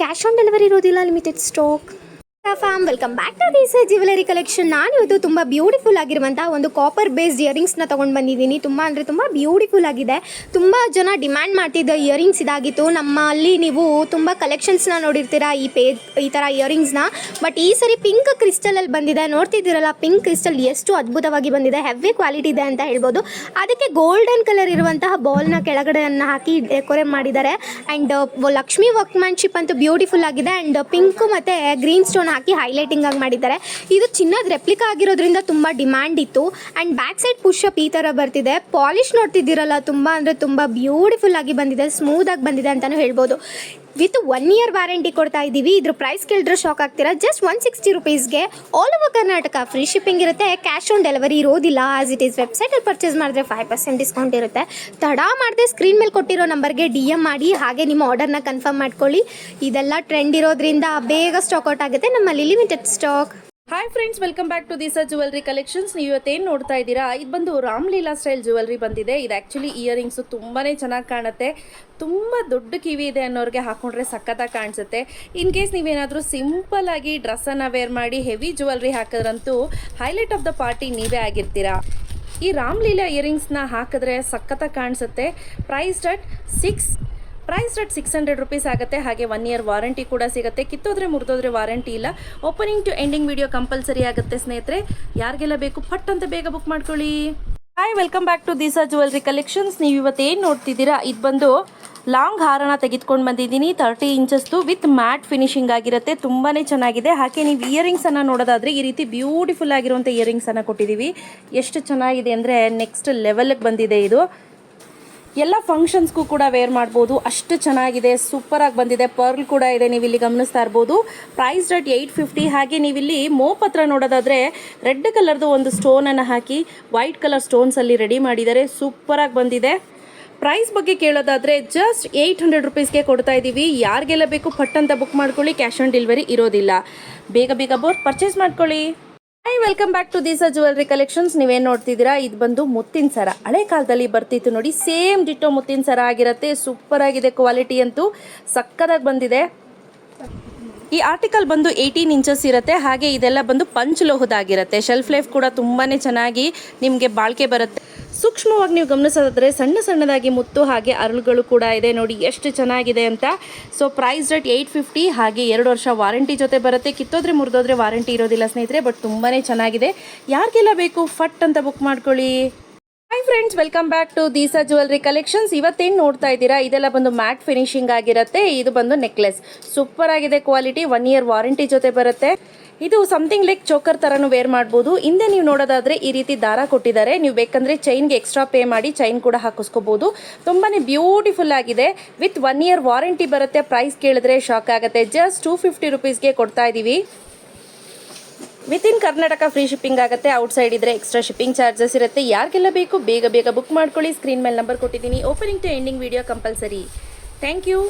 ಕ್ಯಾಶ್ ಆನ್ ಡೆಲಿವರಿ ಇರೋದಿಲ್ಲ. Limited stock. Fam welcome back to this jewellery collection. ನಾನು ಇವತ್ತು ತುಂಬ ಬ್ಯೂಟಿಫುಲ್ ಆಗಿರುವಂತಹ ಒಂದು ಕಾಪರ್ ಬೇಸ್ಡ್ ಇಯರಿಂಗ್ಸ್ನ ತೊಗೊಂಡು ಬಂದಿದ್ದೀನಿ. ತುಂಬ ಅಂದರೆ ತುಂಬ ಬ್ಯೂಟಿಫುಲ್ ಆಗಿದೆ. ತುಂಬ ಜನ ಡಿಮ್ಯಾಂಡ್ ಮಾಡ್ತಿದ್ದ ಇಯರಿಂಗ್ಸ್ ಇದಾಗಿತ್ತು. ನಮ್ಮಲ್ಲಿ ನೀವು ತುಂಬ ಕಲೆಕ್ಷನ್ಸ್ನ ನೋಡಿರ್ತೀರಾ ಈ ಥರ ಇಯರಿಂಗ್ಸ್ನ. ಬಟ್ ಈ ಸರಿ ಪಿಂಕ್ ಕ್ರಿಸ್ಟಲಲ್ಲಿ ಬಂದಿದೆ. ನೋಡ್ತಿದ್ದೀರಲ್ಲ, ಪಿಂಕ್ ಕ್ರಿಸ್ಟಲ್ ಎಷ್ಟು ಅದ್ಭುತವಾಗಿ ಬಂದಿದೆ, ಹೆವಿ ಕ್ವಾಲಿಟಿ ಇದೆ ಅಂತ ಹೇಳ್ಬೋದು. ಅದಕ್ಕೆ ಗೋಲ್ಡನ್ ಕಲರ್ ಇರುವಂತಹ ಬಾಲ್ನ ಕೆಳಗಡೆಯನ್ನು ಹಾಕಿ ಡೆಕೋರೇಟ್ ಮಾಡಿದ್ದಾರೆ. ಆ್ಯಂಡ್ ಲಕ್ಷ್ಮಿ ವರ್ಕ್ಮ್ಯಾನ್ಶಿಪ್ ಅಂತೂ ಬ್ಯೂಟಿಫುಲ್ ಆಗಿದೆ. ಆ್ಯಂಡ್ ಪಿಂಕ್ ಮತ್ತು ಗ್ರೀನ್ ಸ್ಟೋನ್ ಹಾಕಿ ಹೈಲೈಟಿಂಗ್ ಆಗಿ ಮಾಡಿದ್ದಾರೆ. ಇದು ಚಿನ್ನದ ರೆಪ್ಲಿಕಾ ಆಗಿರೋದ್ರಿಂದ ತುಂಬ ಡಿಮ್ಯಾಂಡ್ ಇತ್ತು. ಆ್ಯಂಡ್ ಬ್ಯಾಕ್ ಸೈಡ್ ಪುಷಪ್ ಈ ಥರ ಬರ್ತಿದೆ. ಪಾಲಿಶ್ ನೋಡ್ತಿದ್ದೀರಲ್ಲ, ತುಂಬ ಅಂದರೆ ತುಂಬ ಬ್ಯೂಟಿಫುಲ್ ಆಗಿ ಬಂದಿದೆ, ಸ್ಮೂತ್ ಆಗಿ ಬಂದಿದೆ ಅಂತಲೂ ಹೇಳ್ಬೋದು. ವಿತ್ 1 year ವ್ಯಾರಂಟಿ ಕೊಡ್ತಾ ಇದ್ದೀವಿ. ಇದ್ರ ಪ್ರೈಸ್ ಕೇಳಿದ್ರೆ ಶಾಕ್ ಆಗ್ತೀರಾ. ಜಸ್ಟ್ 160 rupeesಗೆ all over Karnataka free shipping ಇರುತ್ತೆ. ಕ್ಯಾಶ್ ಆನ್ ಡೆಲಿವರಿ ಇರೋದಿಲ್ಲ. ಆಸ್ ಇಟ್ ಈಸ್ ವೆಬ್ಸೈಟಲ್ಲಿ ಪರ್ಚೇಸ್ ಮಾಡಿದ್ರೆ 5% ಡಿಸ್ಕೌಂಟ್ ಇರುತ್ತೆ. ತಡ ಮಾಡದೆ ಸ್ಕ್ರೀನ್ ಮೇಲೆ ಕೊಟ್ಟಿರೋ ನಂಬರ್ಗೆ DM ಮಾಡಿ, ಹಾಗೆ ನಿಮ್ಮ ಆರ್ಡರ್ನ ಕನ್ಫರ್ಮ್ ಮಾಡ್ಕೊಳ್ಳಿ. ಇದೆಲ್ಲ ಟ್ರೆಂಡ್ ಇರೋದ್ರಿಂದ ಬೇಗ ಸ್ಟಾಕ್ ಔಟ್ ಆಗುತ್ತೆ. ನಮ್ಮಲ್ಲಿ limited stock.
Hi friends, welcome back to ದಿಸಾ jewellery collections. ನೀವು ಇವತ್ತೇನು ನೋಡ್ತಾ ಇದ್ದೀರಾ, ಇದು ಬಂದು ರಾಮ್ಲೀಲಾ ಸ್ಟೈಲ್ ಜ್ಯುವೆಲರಿ ಬಂದಿದೆ. ಇದು ಆ್ಯಕ್ಚುಲಿ ಇಯರಿಂಗ್ಸು ತುಂಬಾ ಚೆನ್ನಾಗಿ ಕಾಣುತ್ತೆ. ತುಂಬ ದೊಡ್ಡ ಕಿವಿ ಇದೆ ಅನ್ನೋರಿಗೆ ಹಾಕೊಂಡ್ರೆ ಸಖತ್ತಾಗಿ ಕಾಣಿಸುತ್ತೆ. ಇನ್ ಕೇಸ್ ನೀವೇನಾದರೂ ಸಿಂಪಲ್ ಆಗಿ ಡ್ರೆಸ್ಸನ್ನು ವೇರ್ ಮಾಡಿ ಹೆವಿ ಜ್ಯುವೆಲರಿ ಹಾಕಿದ್ರಂತೂ ಹೈಲೈಟ್ ಆಫ್ ದ ಪಾರ್ಟಿ ನೀವೇ ಆಗಿರ್ತೀರಾ. ಈ ರಾಮ್ಲೀಲಾ ಇಯರಿಂಗ್ಸ್ನ ಹಾಕಿದ್ರೆ ಸಖತ್ತಾಗಿ ಕಾಣಿಸುತ್ತೆ. ಪ್ರೈಸ್ ಅಟ್ 600 rupees ಆಗುತ್ತೆ. ಹಾಗೆ 1 year ವಾರಂಟಿ ಕೂಡ ಸಿಗುತ್ತೆ. ಕಿತ್ತೋದ್ರೆ ಮುರಿದೋದ್ರೆ ವಾರಂಟಿ ಇಲ್ಲ. Opening to ending video compulsory ಆಗುತ್ತೆ ಸ್ನೇಹಿತರೆ. ಯಾರಿಗೆಲ್ಲ ಬೇಕು ಫಟ್ ಅಂತ ಬೇಗ ಬುಕ್ ಮಾಡ್ಕೊಳ್ಳಿ. Hi, welcome back to ದಿಸಾ jewellery collections. ನೀವು ಇವತ್ತೇನು ನೋಡ್ತಿದ್ದೀರಾ, ಇದು ಬಂದು ಲಾಂಗ್ ಹಾರನ ತೆಗೆದುಕೊಂಡು ಬಂದಿದ್ದೀನಿ. 30 ಇಂಚಸ್ದು ವಿತ್ ಮ್ಯಾಟ್ ಫಿನಿಶಿಂಗ್ ಆಗಿರುತ್ತೆ. ತುಂಬಾ ಚೆನ್ನಾಗಿದೆ. ಹಾಗೆ ನೀವು ಇಯರಿಂಗ್ಸನ್ನು ನೋಡೋದಾದರೆ ಈ ರೀತಿ ಬ್ಯೂಟಿಫುಲ್ ಆಗಿರುವಂಥ ಇಯರಿಂಗ್ಸನ್ನು ಕೊಟ್ಟಿದ್ದೀವಿ. ಎಷ್ಟು ಚೆನ್ನಾಗಿದೆ ಅಂದರೆ ನೆಕ್ಸ್ಟ್ ಲೆವೆಲ್ಗೆ ಬಂದಿದೆ. ಇದು ಎಲ್ಲ ಫಂಕ್ಷನ್ಸ್ಗೂ ಕೂಡ ವೇರ್ ಮಾಡ್ಬೋದು, ಅಷ್ಟು ಚೆನ್ನಾಗಿದೆ. ಸೂಪರಾಗಿ ಬಂದಿದೆ. ಪರ್ಲ್ ಕೂಡ ಇದೆ, ನೀವು ಇಲ್ಲಿ ಗಮನಿಸ್ತಾ ಇರ್ಬೋದು. Price rate 850. ಹಾಗೆ ನೀವಿಲ್ಲಿ ಮೋಪತ್ರ ನೋಡೋದಾದರೆ ರೆಡ್ ಕಲರ್ದು ಒಂದು ಸ್ಟೋನನ್ನು ಹಾಕಿ ವೈಟ್ ಕಲರ್ ಸ್ಟೋನ್ಸಲ್ಲಿ ರೆಡಿ ಮಾಡಿದ್ದಾರೆ. ಸೂಪರಾಗಿ ಬಂದಿದೆ. ಪ್ರೈಸ್ ಬಗ್ಗೆ ಕೇಳೋದಾದರೆ ಜಸ್ಟ್ 800 rupeesಗೆ ಕೊಡ್ತಾ ಇದ್ದೀವಿ. ಯಾರಿಗೆಲ್ಲ ಬೇಕು ಫಟ್ ಅಂತ ಬುಕ್ ಮಾಡ್ಕೊಳ್ಳಿ. ಕ್ಯಾಶ್ ಆನ್ ಡೆಲಿವರಿ ಇರೋದಿಲ್ಲ. ಬೇಗ ಪರ್ಚೇಸ್ ಮಾಡ್ಕೊಳ್ಳಿ. Hi, welcome back to ದಿಸಾ jewellery collections. ನೀವೇನು ನೋಡ್ತಿದ್ದೀರಾ, ಇದು ಬಂದು ಮುತ್ತಿನ ಸರ. ಹಳೆ ಕಾಲದಲ್ಲಿ ಬರ್ತಿತ್ತು ನೋಡಿ, ಸೇಮ್ ಡಿಟ್ಟೋ ಮುತ್ತಿನ ಸರ ಆಗಿರುತ್ತೆ. ಸೂಪರ್ ಆಗಿದೆ. ಕ್ವಾಲಿಟಿ ಅಂತೂ ಸಕ್ಕತ್ತಾಗಿ ಬಂದಿದೆ. ಈ ಆರ್ಟಿಕಲ್ ಬಂದು 18 ಇಂಚಸ್ ಇರುತ್ತೆ. ಹಾಗೆ ಇದೆಲ್ಲ ಬಂದು ಪಂಚಲೋಹದಾಗಿರುತ್ತೆ. ಶೆಲ್ಫ್ ಲೈಫ್ ಕೂಡ ತುಂಬಾ ಚೆನ್ನಾಗಿ ನಿಮಗೆ ಬಾಳಿಕೆ ಬರುತ್ತೆ. ಸೂಕ್ಷ್ಮವಾಗಿ ನೀವು ಗಮನಿಸೋದಾದರೆ ಸಣ್ಣದಾಗಿ ಮುತ್ತು ಹಾಗೆ ಅರಳುಗಳು ಕೂಡ ಇದೆ. ನೋಡಿ ಎಷ್ಟು ಚೆನ್ನಾಗಿದೆ ಅಂತ. So price rate 850. ಹಾಗೆ 2 ವರ್ಷ ವಾರಂಟಿ ಜೊತೆ ಬರುತ್ತೆ. ಕಿತ್ತೋದ್ರೆ ಮುರಿದೋದ್ರೆ ವಾರಂಟಿ ಇರೋದಿಲ್ಲ ಸ್ನೇಹಿತರೆ. ಬಟ್ ತುಂಬಾ ಚೆನ್ನಾಗಿದೆ. ಯಾರಿಗೆಲ್ಲ ಬೇಕು ಫಟ್ ಅಂತ ಬುಕ್ ಮಾಡ್ಕೊಳ್ಳಿ. Hi friends, welcome back to ದಿಸಾ jewellery collections. ಇವತ್ತೇನು ನೋಡ್ತಾ ಇದ್ದೀರಾ, ಇದೆಲ್ಲ ಬಂದು ಮ್ಯಾಟ್ ಫಿನಿಶಿಂಗ್ ಆಗಿರುತ್ತೆ. ಇದು ಬಂದು ನೆಕ್ಲೆಸ್. ಸೂಪರ್ ಆಗಿದೆ. ಕ್ವಾಲಿಟಿ 1 year ವಾರಂಟಿ ಜೊತೆ ಬರುತ್ತೆ. ಇದು ಸಮಥಿಂಗ್ ಲೈಕ್ ಚೋಕರ್ ಥರನೂ ವೇರ್ ಮಾಡ್ಬೋದು. ಹಿಂದೆ ನೀವು ನೋಡೋದಾದರೆ ಈ ರೀತಿ ದಾರ ಕೊಟ್ಟಿದ್ದಾರೆ. ನೀವು ಬೇಕಂದರೆ ಚೈನ್ಗೆ ಎಕ್ಸ್ಟ್ರಾ ಪೇ ಮಾಡಿ ಚೈನ್ ಕೂಡ ಹಾಕಿಸ್ಕೋಬೋದು. ತುಂಬಾ ಬ್ಯೂಟಿಫುಲ್ ಆಗಿದೆ. ವಿತ್ 1 year ವಾರಂಟಿ ಬರುತ್ತೆ. ಪ್ರೈಸ್ ಕೇಳಿದ್ರೆ ಶಾಕ್ ಆಗುತ್ತೆ. ಜಸ್ಟ್ 250 rupeesಗೆ ಕೊಡ್ತಾ ಇದ್ದೀವಿ. With in Karnataka free shipping ಆಗುತ್ತೆ. ಔಟ್ಸೈಡ್ ಇದ್ರೆ ಎಕ್ಸ್ಟ್ರಾ ಶಿಪ್ಪಿಂಗ್ ಚಾರ್ಜಸ್ ಇರುತ್ತೆ. ಯಾರಿಗೆಲ್ಲ ಬೇಕು ಬೇಗ ಬುಕ್ ಮಾಡ್ಕೊಳ್ಳಿ. ಸ್ಕ್ರೀನ್ ಮೇಲೆ ನಂಬರ್ ಕೊಟ್ಟಿದ್ದೀನಿ. Opening to ending video compulsory. Thank you.